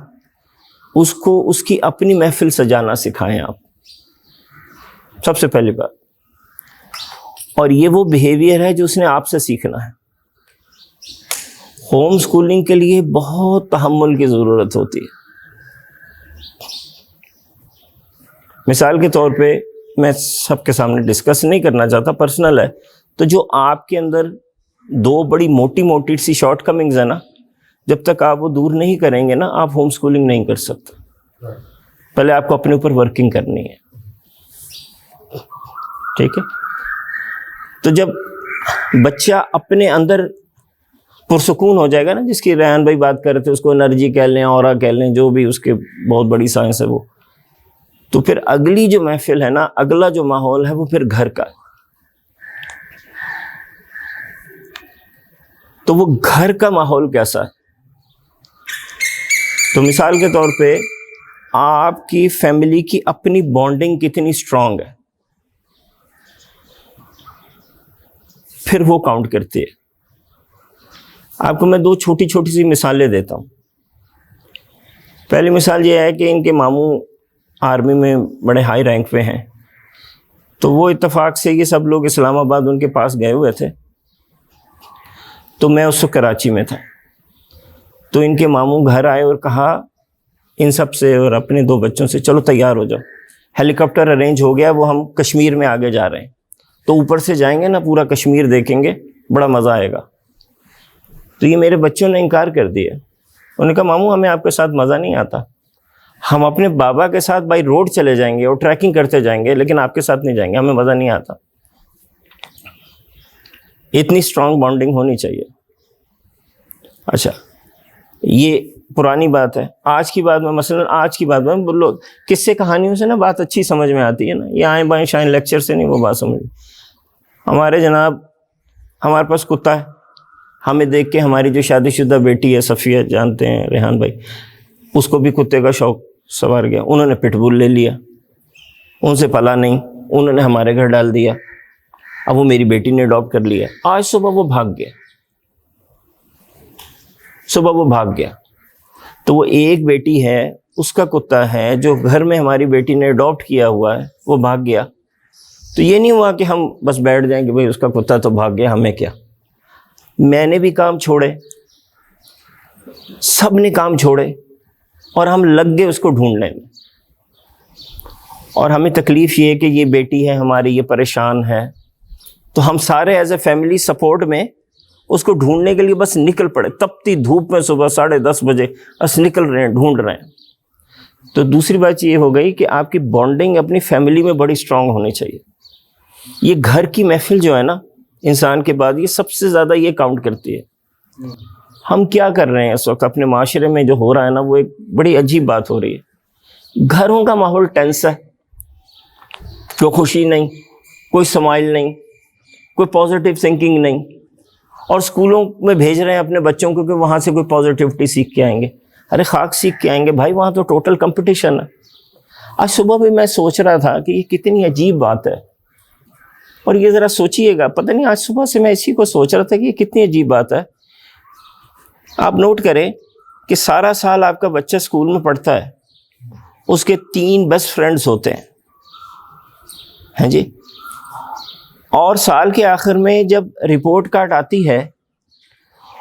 اس کو اس کی اپنی محفل سجانا سکھائیں آپ، سب سے پہلی بات. اور یہ وہ بیہیویئر ہے جو اس نے آپ سے سیکھنا ہے. ہوم سکولنگ کے لیے بہت تحمل کی ضرورت ہوتی ہے. مثال کے طور پہ میں سب کے سامنے ڈسکس نہیں کرنا چاہتا، پرسنل ہے، تو جو آپ کے اندر 2 بڑی موٹی سی شارٹ کمنگز ہیں نا، جب تک آپ وہ دور نہیں کریں گے نا آپ ہوم سکولنگ نہیں کر سکتے. پہلے آپ کو اپنے اوپر ورکنگ کرنی ہے، ٹھیک ہے. تو جب بچہ اپنے اندر پرسکون ہو جائے گا نا، جس کی ریحان بھائی بات کر رہے تھے، اس کو انرجی کہہ لیں، اورا کہہ لیں، جو بھی اس کے بہت بڑی سائنس ہے وہ، تو پھر اگلی جو محفل ہے نا، اگلا جو ماحول ہے وہ پھر گھر کا ہے. تو وہ گھر کا ماحول کیسا ہے؟ تو مثال کے طور پہ آپ کی فیملی کی اپنی بانڈنگ کتنی اسٹرانگ ہے، پھر وہ کاؤنٹ کرتی ہے. آپ کو میں 2 چھوٹی سی مثالیں دیتا ہوں. پہلی مثال یہ ہے کہ ان کے ماموں آرمی میں بڑے ہائی رینک پہ ہیں، تو وہ اتفاق سے یہ سب لوگ اسلام آباد ان کے پاس گئے ہوئے تھے، تو میں اس وقت کراچی میں تھا. تو ان کے ماموں گھر آئے اور کہا ان سب سے اور اپنے 2 بچوں سے، چلو تیار ہو جاؤ، ہیلی کاپٹر ارینج ہو گیا، وہ ہم کشمیر میں آگے جا رہے ہیں، تو اوپر سے جائیں گے نا، پورا کشمیر دیکھیں گے، بڑا مزہ آئے گا. تو یہ میرے بچوں نے انکار کر دیا. انہوں نے کہا ماموں ہمیں آپ کے ساتھ مزہ نہیں آتا، ہم اپنے بابا کے ساتھ بائی روڈ چلے جائیں گے اور ٹریکنگ کرتے جائیں گے, لیکن آپ کے ساتھ نہیں جائیں گے, ہمیں مزہ نہیں آتا. اتنی اسٹرانگ بانڈنگ ہونی چاہیے. اچھا, یہ پرانی بات ہے. آج کی بات میں مثلا آج کی بات میں لوگ قصے کہانیوں سے نا بات اچھی سمجھ میں آتی ہے نا, یہ آئیں بائیں شائن لیکچر سے نہیں وہ بات سمجھ. ہمارے جناب ہمارے پاس کتا ہے, ہمیں دیکھ کے ہماری جو شادی شدہ بیٹی ہے صفیہ, جانتے ہیں ریحان بھائی, اس کو بھی کتے کا شوق سوار گیا. انہوں نے پٹ بل لے لیا, ان سے پلا نہیں, انہوں نے ہمارے گھر ڈال دیا. اب وہ میری بیٹی نے اڈاپٹ کر لیا. آج صبح وہ بھاگ گیا, صبح وہ بھاگ گیا. تو وہ ایک بیٹی ہے, اس کا کتا ہے جو گھر میں ہماری بیٹی نے اڈاپٹ کیا ہوا ہے, وہ بھاگ گیا. تو یہ نہیں ہوا کہ ہم بس بیٹھ جائیں کہ بھئی اس کا کتا تو بھاگ گیا, ہمیں کیا. میں نے بھی کام چھوڑے, سب نے کام چھوڑے, اور ہم لگ گئے اس کو ڈھونڈنے میں. اور ہمیں تکلیف یہ ہے کہ یہ بیٹی ہے ہماری, یہ پریشان ہے, تو ہم سارے ایز اے فیملی سپورٹ میں اس کو ڈھونڈنے کے لیے بس نکل پڑے. تپتی دھوپ میں صبح 10:30 بجے بس نکل رہے ہیں, ڈھونڈ رہے ہیں. تو دوسری بات یہ ہو گئی کہ آپ کی بانڈنگ اپنی فیملی میں بڑی اسٹرانگ ہونی چاہیے. یہ گھر کی محفل جو ہے نا انسان کے بعد, یہ سب سے زیادہ یہ کاؤنٹ کرتی ہے. ہم کیا کر رہے ہیں اس وقت اپنے معاشرے میں, جو ہو رہا ہے نا وہ ایک بڑی عجیب بات ہو رہی ہے. گھروں کا ماحول ٹینس ہے, کوئی خوشی نہیں, کوئی سمائل نہیں, کوئی پازیٹیو تھنکنگ نہیں. اور اسکولوں میں بھیج رہے ہیں اپنے بچوں کو کہ وہاں سے کوئی پازیٹیوٹی سیکھ کے آئیں گے. ارے خاک سیکھ کے آئیں گے بھائی, وہاں تو ٹوٹل کمپٹیشن ہے. آج صبح بھی میں سوچ رہا تھا کہ یہ کتنی عجیب بات ہے, اور یہ ذرا سوچئے گا, پتہ نہیں آج صبح سے میں اسی کو سوچ رہا تھا کہ یہ کتنی عجیب بات ہے. آپ نوٹ کریں کہ سارا سال آپ کا بچہ اسکول میں پڑھتا ہے, اس کے 3 بیسٹ فرینڈز ہوتے ہیں, ہیں جی, اور سال کے آخر میں جب رپورٹ کارڈ آتی ہے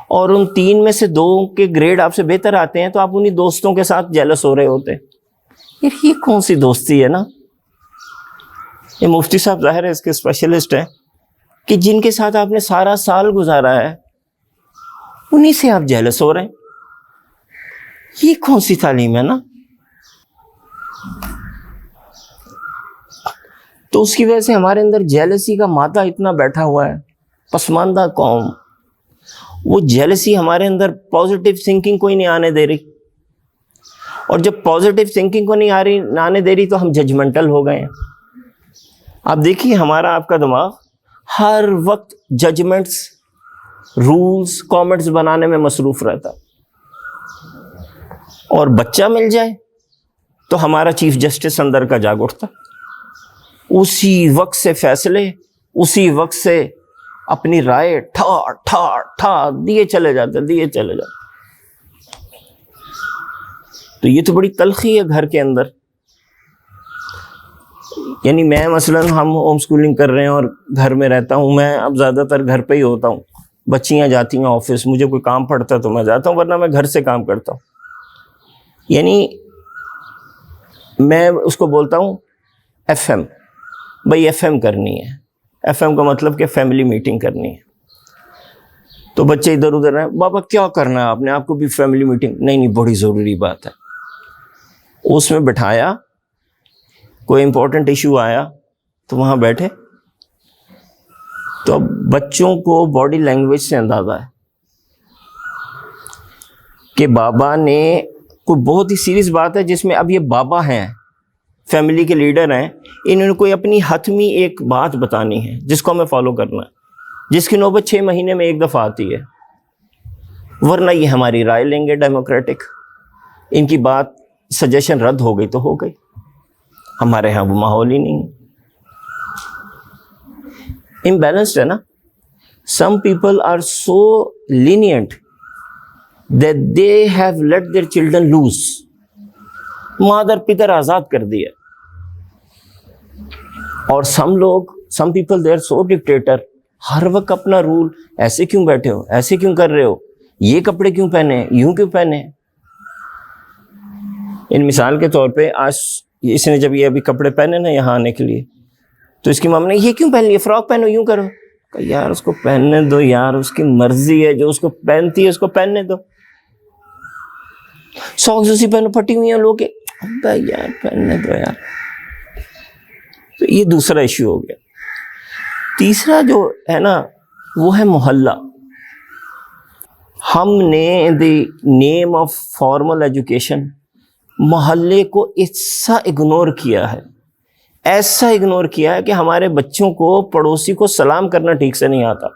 اور ان 3 میں سے 2 کے گریڈ آپ سے بہتر آتے ہیں, تو آپ انہی دوستوں کے ساتھ جیلس ہو رہے ہوتے ہیں. یہ کون سی دوستی ہے نا. یہ مفتی صاحب ظاہر ہے اس کے اسپیشلسٹ ہیں, کہ جن کے ساتھ آپ نے سارا سال گزارا ہے انہی سے آپ جیلس ہو رہے ہیں. یہ کون سی تعلیم ہے نا. تو اس کی وجہ سے ہمارے اندر جیلسی کا مادہ اتنا بیٹھا ہوا ہے. پسماندہ قوم, وہ جیلسی ہمارے اندر پازیٹیو تھنکنگ کوئی نہیں آنے دے رہی, اور جب پازیٹیو تھنکنگ کو نہیں آنے دے رہی تو ہم ججمنٹل ہو گئے ہیں. آپ دیکھیے ہمارا آپ کا دماغ ہر وقت ججمنٹس, رولز, کامنٹس بنانے میں مصروف رہتا, اور بچہ مل جائے تو ہمارا چیف جسٹس اندر کا جاگ اٹھتا, اسی وقت سے فیصلے, اسی وقت سے اپنی رائے ٹھا ٹھا ٹھا دیے چلے جاتے. تو یہ تو بڑی تلخی ہے گھر کے اندر. یعنی میں مثلا ہم ہوم اسکولنگ کر رہے ہیں اور گھر میں رہتا ہوں, میں اب زیادہ تر گھر پہ ہی ہوتا ہوں. بچیاں جاتی ہیں آفس, مجھے کوئی کام پڑتا ہے تو میں جاتا ہوں, ورنہ میں گھر سے کام کرتا ہوں. یعنی میں اس کو بولتا ہوں ایف ایم, بھائی ایف ایم کرنی ہے. ایف ایم کا مطلب کہ فیملی میٹنگ کرنی ہے. تو بچے ادھر ادھر ہیں, بابا کیا کرنا ہے آپ نے, آپ کو بھی فیملی میٹنگ؟ نہیں بڑی ضروری بات ہے. اس میں بٹھایا, کوئی امپورٹنٹ ایشو آیا تو وہاں بیٹھے. تو اب بچوں کو باڈی لینگویج سے اندازہ ہے کہ بابا نے کوئی بہت ہی سیریس بات ہے جس میں اب یہ بابا ہیں, فیملی کے لیڈر ہیں, انہوں نے کوئی اپنی حتمی ایک بات بتانی ہے جس کو ہمیں فالو کرنا ہے, جس کی نوبت 6 مہینے میں ایک دفعہ آتی ہے. ورنہ یہ ہماری رائے لیں گے ڈیموکریٹک, ان کی بات سجیشن رد ہو گئی تو ہو گئی. ہمارے ہاں وہ ماحول ہی نہیں, امبیلنسڈ ہے نا. Some people are so lenient that they have let their children loose. مادر پدر آزاد کر دیا. اور some people they are so dictator, ہر وقت اپنا رول, ایسے کیوں بیٹھے ہو, ایسے کیوں کر رہے ہو, یہ کپڑے کیوں پہنے, یوں کیوں پہنے. ان مثال کے طور پہ آج اس نے جب یہ ابھی کپڑے پہنے نا یہاں آنے کے لیے, تو اس کی ماما نے یہ کیوں پہن لیا, فراک پہنو, یوں کرو. کہ یار اس کو پہننے دو یار, اس کی مرضی ہے, جو اس کو پہنتی ہے اس کو پہننے دو. ساکس اسی پہنو, پھٹی ہوئی ہیں لوگ, ابا یار پڑھنے دو یار. تو یہ دوسرا ایشو ہو گیا. تیسرا جو ہے نا وہ ہے محلہ. ہم نے دی نیم آف فارمل ایجوکیشن محلے کو ایسا اگنور کیا ہے, ایسا اگنور کیا ہے کہ ہمارے بچوں کو پڑوسی کو سلام کرنا ٹھیک سے نہیں آتا,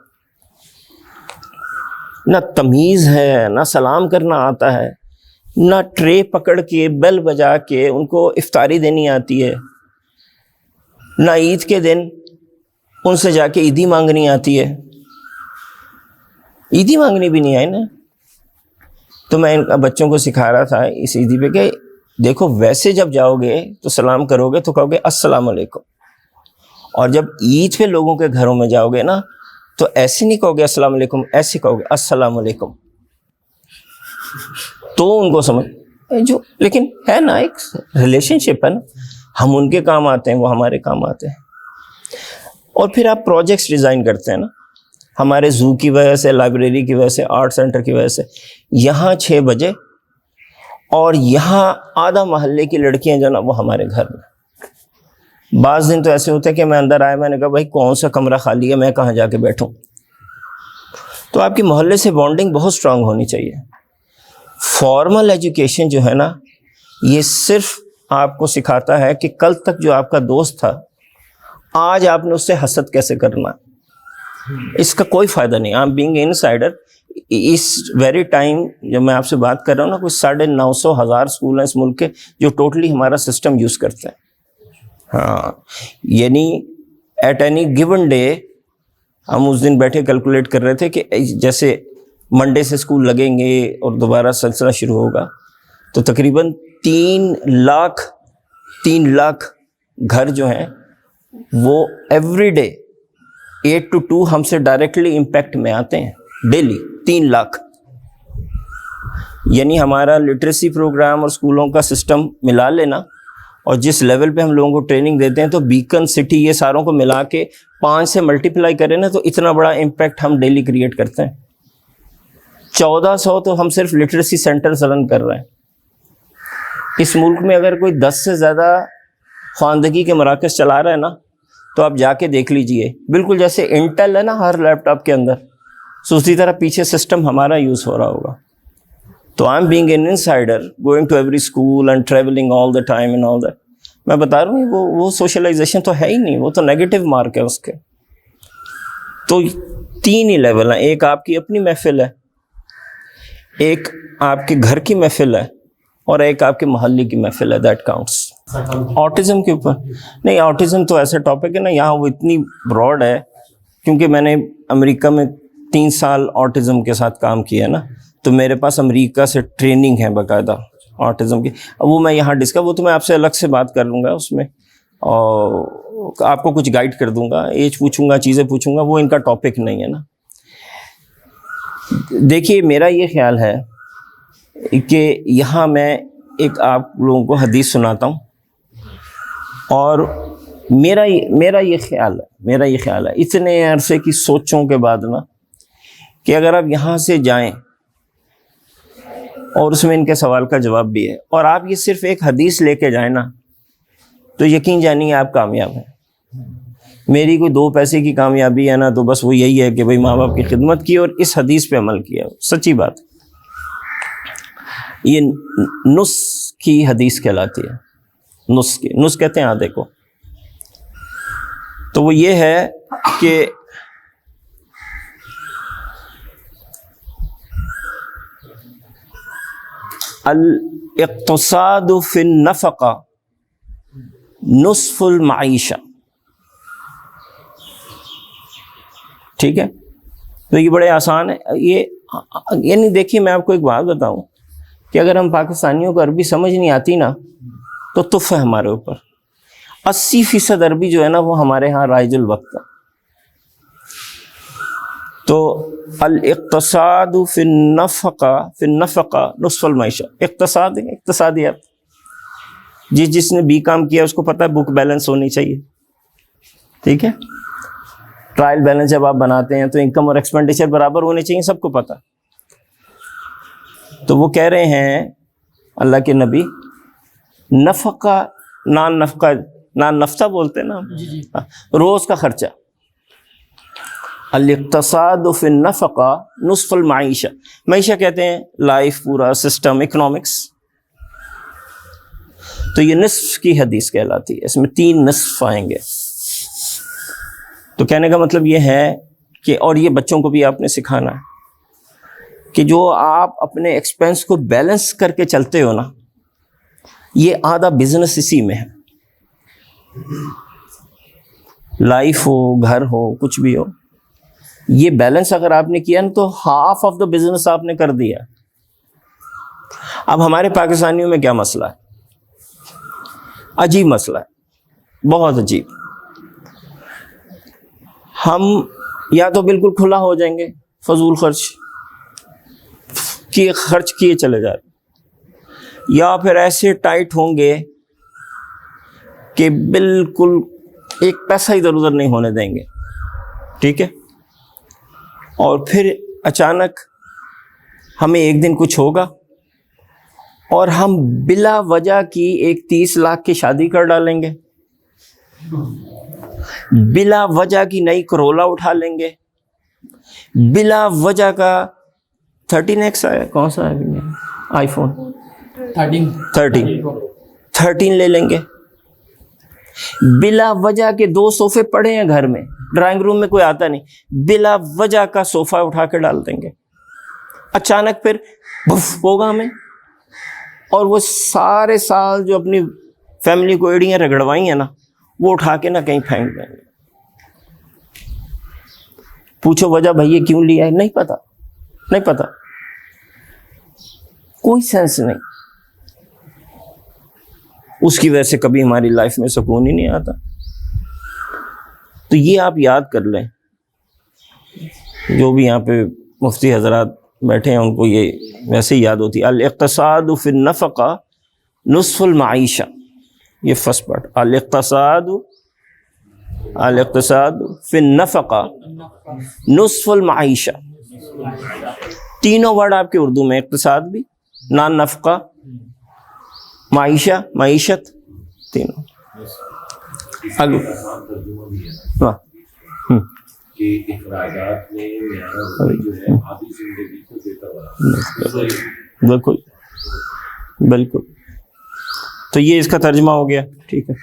نہ تمیز ہے, نہ سلام کرنا آتا ہے, نہ ٹرے پکڑ کے بیل بجا کے ان کو افطاری دینی آتی ہے, نہ عید کے دن ان سے جا کے عیدی مانگنی آتی ہے. عیدی مانگنی بھی نہیں آئی نا. تو میں ان بچوں کو سکھا رہا تھا اس عیدی پہ کہ دیکھو ویسے جب جاؤ گے تو سلام کرو گے تو کہو گے السلام علیکم, اور جب عید پہ لوگوں کے گھروں میں جاؤ گے نا تو ایسے نہیں کہو گے السلام علیکم, ایسے کہو گے السلام علیکم. تو ان کو سمجھ جو, لیکن ہے نا ایک ریلیشن شپ ہے نا, ہم ان کے کام آتے ہیں, وہ ہمارے کام آتے ہیں. اور پھر آپ پروجیکٹس ڈیزائن کرتے ہیں نا, ہمارے زو کی وجہ سے, لائبریری کی وجہ سے, آرٹ سینٹر کی وجہ سے, یہاں 6 بجے اور یہاں آدھا محلے کی لڑکیاں جو نا وہ ہمارے گھر میں. بعض دن تو ایسے ہوتے ہیں کہ میں اندر آیا, میں نے کہا بھائی کون سا کمرہ خالی ہے, میں کہاں جا کے بیٹھوں. تو آپ کی محلے سے بانڈنگ بہت اسٹرانگ ہونی چاہیے. فارمل ایجوکیشن جو ہے نا یہ صرف آپ کو سکھاتا ہے کہ کل تک جو آپ کا دوست تھا آج آپ نے اس سے حسد کیسے کرنا, اس کا کوئی فائدہ نہیں. آپ بینگ ان سائڈر اس ویری ٹائم جب میں آپ سے بات کر رہا ہوں نا, کوئی 950,000 اسکول ہیں اس ملک کے جو ٹوٹلی ہمارا سسٹم یوز کرتے ہیں. ہاں, یعنی ایٹ اینی گیون ڈے ہم اس دن بیٹھے کیلکولیٹ کر رہے تھے کہ جیسے منڈے سے اسکول لگیں گے اور دوبارہ سلسلہ شروع ہوگا تو تقریباً 3 لاکھ گھر جو ہیں وہ ایوری ڈے 8 to 2 ہم سے ڈائریکٹلی امپیکٹ میں آتے ہیں ڈیلی. 3 لاکھ. یعنی ہمارا لٹریسی پروگرام اور اسکولوں کا سسٹم ملا لینا اور جس لیول پہ ہم لوگوں کو ٹریننگ دیتے ہیں تو بیکن سٹی یہ ساروں کو ملا کے 5 سے ملٹیپلائی کریں نا تو اتنا بڑا امپیکٹ ہم ڈیلی کریٹ کرتے ہیں. 1400 تو ہم صرف لٹریسی سینٹرز رن کر رہے ہیں. اس ملک میں اگر کوئی 10 سے زیادہ خواندگی کے مراکز چلا رہا ہے نا تو آپ جا کے دیکھ لیجئے, بالکل جیسے انٹل ہے نا ہر لیپ ٹاپ کے اندر, سو اسی طرح پیچھے سسٹم ہمارا یوز ہو رہا ہوگا. تو I am being an insider going to every school and travelling all the time and all that. میں بتا رہا ہوں وہ سوشلائزیشن تو ہے ہی نہیں, وہ تو نیگیٹو مارک ہے اس کے. تو 3 ہی لیول ہیں, ایک آپ کی اپنی محفل ہے, ایک آپ کے گھر کی محفل ہے, اور ایک آپ کے محلے کی محفل ہے. That counts. آٹزم کے اوپر نہیں, آٹزم تو ایسا ٹاپک ہے نا یہاں وہ اتنی براڈ ہے کیونکہ میں نے امریکہ میں 3 سال آٹزم کے ساتھ کام کیا نا, تو میرے پاس امریکہ سے ٹریننگ ہے باقاعدہ آٹزم کی. اب وہ میں یہاں وہ تو میں آپ سے الگ سے بات کر لوں گا اس میں, اور آپ کو کچھ گائیڈ کر دوں گا, ایج پوچھوں گا, چیزیں پوچھوں گا, وہ ان کا ٹاپک نہیں ہے نا. دیکھیے میرا یہ خیال ہے کہ یہاں میں ایک آپ لوگوں کو حدیث سناتا ہوں, اور میرا یہ خیال ہے اتنے عرصے کی سوچوں کے بعد نا کہ اگر آپ یہاں سے جائیں اور اس میں ان کے سوال کا جواب بھی ہے اور آپ یہ صرف ایک حدیث لے کے جائیں نا تو یقین جانیے آپ کامیاب ہیں. میری کوئی 2 پیسے کی کامیابی ہے نا تو بس وہ یہی ہے کہ بھئی ماں باپ کی خدمت کی اور اس حدیث پہ عمل کیا. سچی بات, یہ نص کی حدیث کہلاتی ہے. نص کہتے ہیں آدھے کو. تو وہ یہ ہے کہ الاقتصاد فی النفقہ نصف المعیشہ. ٹھیک ہے, تو یہ بڑے آسان ہے. یہ یعنی دیکھیے میں آپ کو ایک بات بتاؤں کہ اگر ہم پاکستانیوں کو عربی سمجھ نہیں آتی نا تو تف ہے ہمارے اوپر. 80% عربی جو ہے نا وہ ہمارے ہاں رائج الوقت ہے. تو الاقتصاد فی النفقہ نصف المعیشہ. اقتصادیات جس نے بی کام کیا اس کو پتہ ہے بک بیلنس ہونی چاہیے. ٹھیک ہے, ٹرائل بیلنس جب آپ بناتے ہیں تو انکم اور ایکسپینڈیچر برابر ہونے چاہیے, سب کو پتہ. تو وہ کہہ رہے ہیں اللہ کے نبی نفقہ، نان نفقہ بولتے ہیں نا، روز کا خرچہ. الاقتصاد فی النفقہ نصف المعیشہ. معیشہ کہتے ہیں لائف، پورا سسٹم، اکنامکس. تو یہ نصف کی حدیث کہلاتی ہے، اس میں 3 نصف آئیں گے. تو کہنے کا مطلب یہ ہے کہ، اور یہ بچوں کو بھی آپ نے سکھانا ہے کہ جو آپ اپنے ایکسپینس کو بیلنس کر کے چلتے ہو نا، یہ آدھا بزنس اسی میں ہے. لائف ہو، گھر ہو، کچھ بھی ہو، یہ بیلنس اگر آپ نے کیا نا تو ہاف آف دا بزنس آپ نے کر دیا. اب ہمارے پاکستانیوں میں کیا مسئلہ ہے؟ عجیب مسئلہ ہے، بہت عجیب. ہم یا تو بالکل کھلا ہو جائیں گے، فضول خرچ کیے چلے جا رہے، یا پھر ایسے ٹائٹ ہوں گے کہ بالکل ایک پیسہ ادھر ادھر نہیں ہونے دیں گے. ٹھیک ہے. اور پھر اچانک ہمیں ایک دن کچھ ہوگا اور ہم بلا وجہ کی ایک 30 لاکھ کی شادی کر ڈالیں گے، بلا وجہ کی نئی کرولا اٹھا لیں گے، بلا وجہ کا 13X آیا، کون سا ہے آئی فون 13 لے لیں گے. بلا وجہ کے 2 صوفے پڑے ہیں گھر میں، ڈرائنگ روم میں کوئی آتا نہیں، بلا وجہ کا صوفہ اٹھا کے ڈال دیں گے. اچانک پھر بف ہوگا ہمیں، اور وہ سارے سال جو اپنی فیملی کو ایڑیاں رگڑوائی ہیں نا، وہ اٹھا کے نہ کہیں پھینک دیں گے. پوچھو وجہ بھائی یہ کیوں لیا ہے؟ نہیں پتا، کوئی سینس نہیں. اس کی وجہ سے کبھی ہماری لائف میں سکون ہی نہیں آتا. تو یہ آپ یاد کر لیں، جو بھی یہاں پہ مفتی حضرات بیٹھے ہیں ان کو یہ ویسے ہی یاد ہوتی ہے. الاقتصاد فی النفقہ نصف المعیشہ، یہ فرسٹ پارٹ. الاقتصاد فی النفقہ نصف المعیشہ. تینوں ورڈ آپ کے اردو میں، اقتصاد بھی، نان نفقہ، معیشت، تینوں. بالکل. تو یہ اس کا ترجمہ ہو گیا. ٹھیک ہے.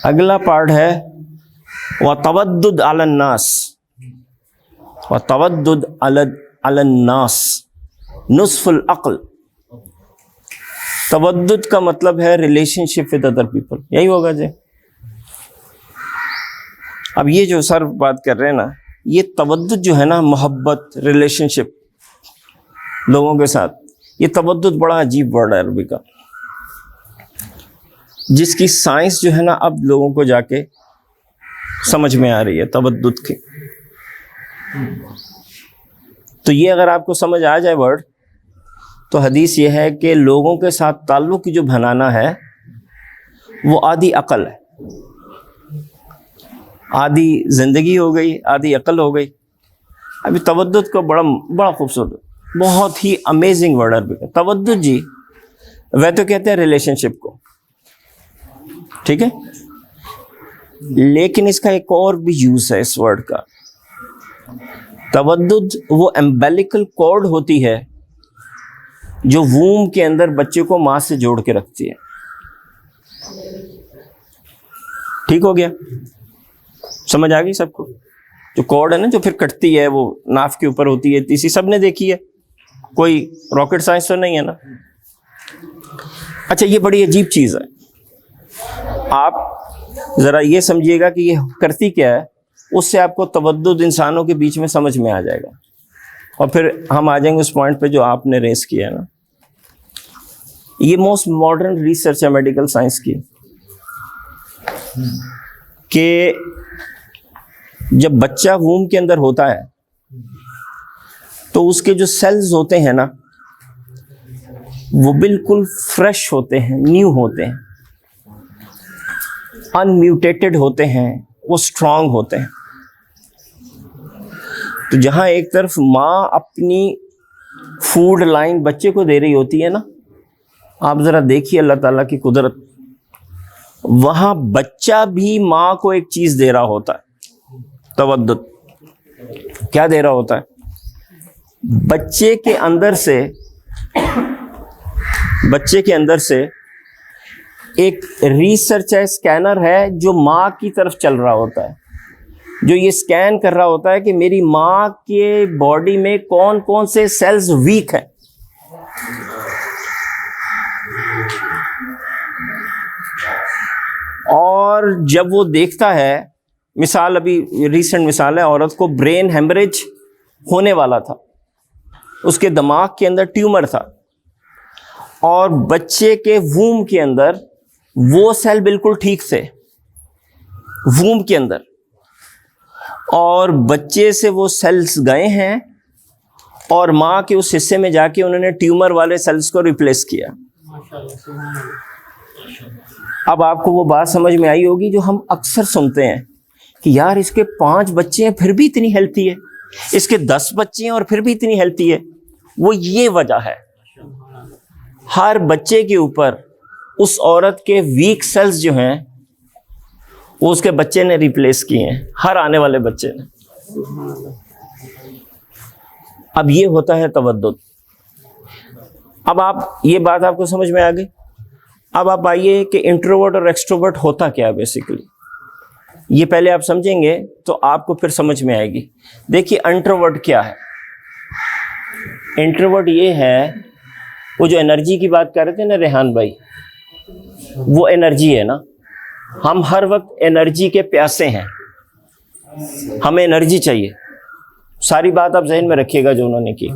اگلا پارٹ ہے وَتَوَدُّدْ عَلَى النَّاسِ نصف العقل. تودد کا مطلب ہے relation ship with other people, یہی ہوگا جی. اب یہ جو سر بات کر رہے ہیں نا، یہ تودد جو ہے نا، محبت، ریلیشن شپ لوگوں کے ساتھ، یہ تودد بڑا عجیب ورڈ ہے عربی کا، جس کی سائنس جو ہے نا اب لوگوں کو جا کے سمجھ میں آ رہی ہے تودد کی. تو یہ اگر آپ کو سمجھ آ جائے ورڈ، تو حدیث یہ ہے کہ لوگوں کے ساتھ تعلق جو بنانا ہے وہ آدھی عقل ہے. آدھی زندگی ہو گئی، آدھی عقل ہو گئی. ابھی تودد کو بڑا خوبصورت، بہت ہی امیزنگ ورڈ عربی کا تودد جی. وہ تو کہتے ہیں ریلیشن شپ کو، ٹھیک ہے، لیکن اس کا ایک اور بھی یوز ہے اس ورڈ کا. تودد وہ امبیلیکل کارڈ ہوتی ہے جو ووم کے اندر بچے کو ماں سے جوڑ کے رکھتی ہے. ٹھیک ہو گیا؟ سمجھ آ گئی سب کو؟ جو کارڈ ہے نا جو پھر کٹتی ہے، وہ ناف کے اوپر ہوتی ہے، تیسری سب نے دیکھی ہے، کوئی راکٹ سائنس تو نہیں ہے نا. اچھا یہ بڑی عجیب چیز ہے. آپ ذرا یہ سمجھیے گا کہ یہ کرتی کیا ہے، اس سے آپ کو تودد انسانوں کے بیچ میں سمجھ میں آ جائے گا. اور پھر ہم آ جائیں گے اس پوائنٹ پہ جو آپ نے ریز کیا ہے نا. یہ موسٹ ماڈرن ریسرچ ہے میڈیکل سائنس کی، کہ جب بچہ ووم کے اندر ہوتا ہے تو اس کے جو سیلز ہوتے ہیں نا وہ بالکل فریش ہوتے ہیں، نیو ہوتے ہیں، انمیوٹیٹڈ ہوتے ہیں، وہ اسٹرانگ ہوتے ہیں. تو جہاں ایک طرف ماں اپنی فوڈ لائن بچے کو دے رہی ہوتی ہے نا، آپ ذرا دیکھیے اللہ تعالیٰ کی قدرت. وہاں بچہ بھی ماں کو ایک چیز دے رہا ہوتا ہے, تودد. کیا دے رہا ہوتا ہے؟ بچے کے اندر سے ایک ریسرچ ہے, اسکینر ہے جو ماں کی طرف چل رہا ہوتا ہے, جو یہ اسکین کر رہا ہوتا ہے کہ میری ماں کے باڈی میں کون کون سے سیلز ویک ہیں. اور جب وہ دیکھتا ہے, مثال ابھی ریسنٹ مثال ہے, عورت کو برین ہیمریج ہونے والا تھا, اس کے دماغ کے اندر ٹیومر تھا, اور بچے کے ووم کے اندر وہ سیل بالکل ٹھیک تھے, ووم کے اندر, اور بچے سے وہ سیلز گئے ہیں اور ماں کے اس حصے میں جا کے انہوں نے ٹیومر والے سیلز کو ریپلیس کیا. اب آپ کو وہ بات سمجھ میں آئی ہوگی جو ہم اکثر سنتے ہیں کہ یار اس کے 5 بچے ہیں پھر بھی اتنی ہیلتھی ہے, اس کے 10 بچے ہیں اور پھر بھی اتنی ہیلتھی ہے. وہ یہ وجہ ہے, ہر بچے کے اوپر اس عورت کے ویک سیلز جو ہیں وہ اس کے بچے نے ریپلیس کیے ہیں, ہر آنے والے بچے نے. اب یہ ہوتا ہے تودد. اب آپ یہ بات آپ کو سمجھ میں آ گئی. اب آپ آئیے کہ انٹروورٹ اور ایکسٹروورٹ ہوتا کیا ہے بیسیکلی. یہ پہلے آپ سمجھیں گے تو آپ کو پھر سمجھ میں آئے گی. دیکھیے انٹروورٹ کیا ہے. انٹروورٹ یہ ہے, وہ جو انرجی کی بات کر رہے تھے نا ریحان بھائی, وہ انرجی ہے نا. ہم ہر وقت انرجی کے پیاسے ہیں, ہمیں انرجی چاہیے. ساری بات آپ ذہن میں رکھیے گا جو انہوں نے کی.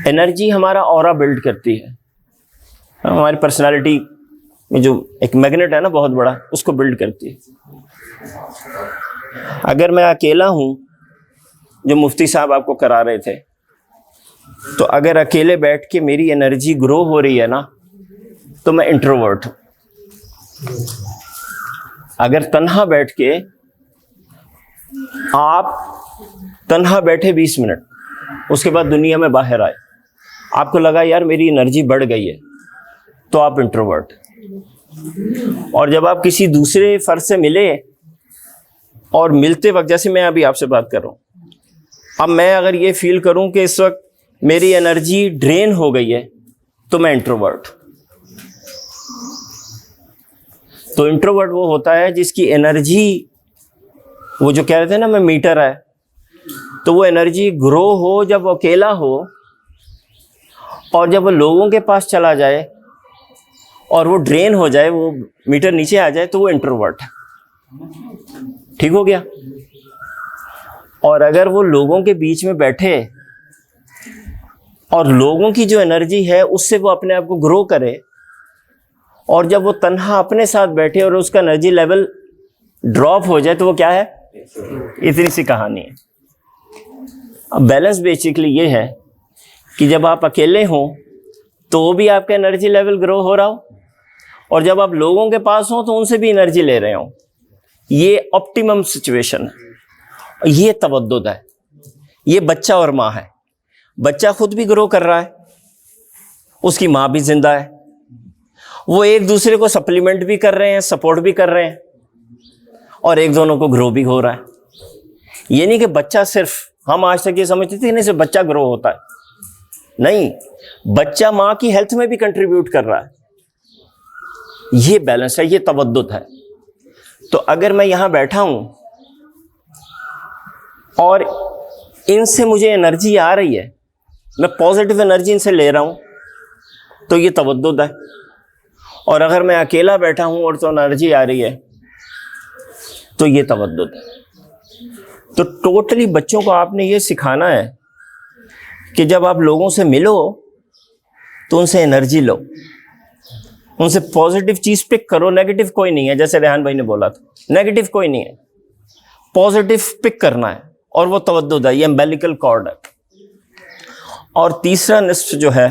انرجی ہمارا اورا بلڈ کرتی ہے, ہماری پرسنالٹی میں جو ایک میگنیٹ ہے نا بہت بڑا, اس کو بلڈ کرتی ہے. اگر میں اکیلا ہوں, جو مفتی صاحب آپ کو کرا رہے تھے, تو اگر اکیلے بیٹھ کے میری انرجی گرو ہو رہی ہے نا تو میں انٹروورٹ ہوں. اگر تنہا بیٹھ کے آپ تنہا بیٹھے 20 منٹ, اس کے بعد دنیا میں باہر آئے, آپ کو لگا یار میری انرجی بڑھ گئی ہے, تو آپ انٹروورٹ. اور جب آپ کسی دوسرے فرد سے ملے اور ملتے وقت, جیسے میں ابھی آپ سے بات کر رہا ہوں, اب میں اگر یہ فیل کروں کہ اس وقت میری انرجی ڈرین ہو گئی ہے تو میں انٹروورٹ. تو انٹروورٹ وہ ہوتا ہے جس کی انرجی, وہ جو کہہ رہے تھے نا میں میٹر ہے, تو وہ انرجی گرو ہو جب وہ اکیلا ہو, اور جب وہ لوگوں کے پاس چلا جائے اور وہ ڈرین ہو جائے, وہ میٹر نیچے آ جائے, تو وہ انٹروورٹ ہے. ٹھیک ہو گیا. اور اگر وہ لوگوں کے بیچ میں بیٹھے اور لوگوں کی جو انرجی ہے اس سے وہ اپنے آپ کو گرو کرے, اور جب وہ تنہا اپنے ساتھ بیٹھے اور اس کا انرجی لیول ڈراپ ہو جائے, تو وہ کیا ہے؟ اتنی سی کہانی ہے. اب بیلنس بیسیکلی یہ ہے کہ جب آپ اکیلے ہوں تو وہ بھی آپ کا انرجی لیول گرو ہو رہا ہو, اور جب آپ لوگوں کے پاس ہوں تو ان سے بھی انرجی لے رہے ہوں. یہ آپٹیمم سچویشن ہے. یہ تودد ہے. یہ بچہ اور ماں ہے. بچہ خود بھی گرو کر رہا ہے, اس کی ماں بھی زندہ ہے, وہ ایک دوسرے کو سپلیمنٹ بھی کر رہے ہیں, سپورٹ بھی کر رہے ہیں, اور ایک دونوں کو گرو بھی ہو رہا ہے. یہ نہیں کہ بچہ صرف, ہم آج تک یہ سمجھتے تھے کہ نہیں صرف بچہ گرو ہوتا ہے. نہیں, بچہ ماں کی ہیلتھ میں بھی کنٹریبیوٹ کر رہا ہے. یہ بیلنس ہے, یہ تودد ہے. تو اگر میں یہاں بیٹھا ہوں اور ان سے مجھے انرجی آ رہی ہے, میں پازیٹیو انرجی ان سے لے رہا ہوں, تو یہ تودد ہے. اور اگر میں اکیلا بیٹھا ہوں اور تو انرجی آ رہی ہے, تو یہ تودد ہے. تو ٹوٹلی بچوں کو آپ نے یہ سکھانا ہے کہ جب آپ لوگوں سے ملو تو ان سے انرجی لو, ان سے پازیٹیو چیز پک کرو. نیگیٹو کوئی نہیں ہے, جیسے ریحان بھائی نے بولا تھا, نیگیٹو کوئی نہیں ہے, پازیٹیو پک کرنا ہے, اور وہ تودد ہے, یہ امبیلیکل کارڈ ہے. اور تیسرا نصف جو ہے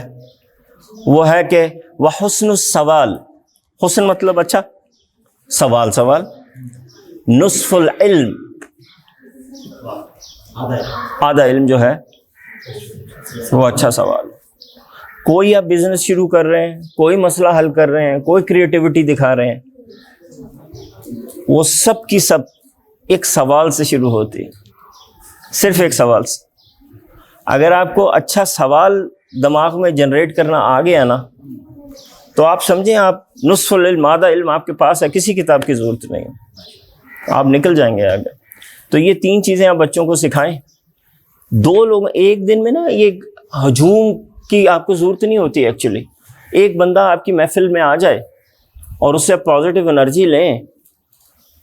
وہ ہے کہ وحسن السوال. حسن مطلب اچھا, سوال. نصف العلم, آدھا علم جو ہے وہ اچھا سوال. کوئی آپ بزنس شروع کر رہے ہیں, کوئی مسئلہ حل کر رہے ہیں, کوئی کریٹیوٹی دکھا رہے ہیں, وہ سب کی سب ایک سوال سے شروع ہوتی ہے, صرف ایک سوال سے. اگر آپ کو اچھا سوال دماغ میں جنریٹ کرنا آ گیا نا, تو آپ سمجھیں آپ نصف العلم آدھا علم آپ کے پاس ہے, کسی کتاب کی ضرورت نہیں ہے, آپ نکل جائیں گے آگے. تو یہ 3 چیزیں آپ بچوں کو سکھائیں. 2 لوگ ایک دن میں نا, یہ ہجوم کی آپ کو ضرورت نہیں ہوتی ایکچولی. ایک بندہ آپ کی محفل میں آ جائے اور اس سے پازیٹیو انرجی لیں,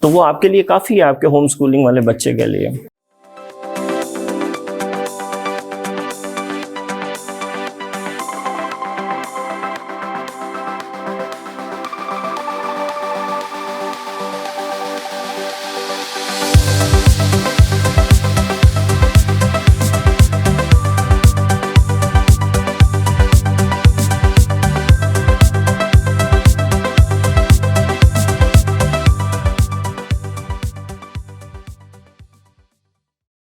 تو وہ آپ کے لیے کافی ہے, آپ کے ہوم اسکولنگ والے بچے کے لیے.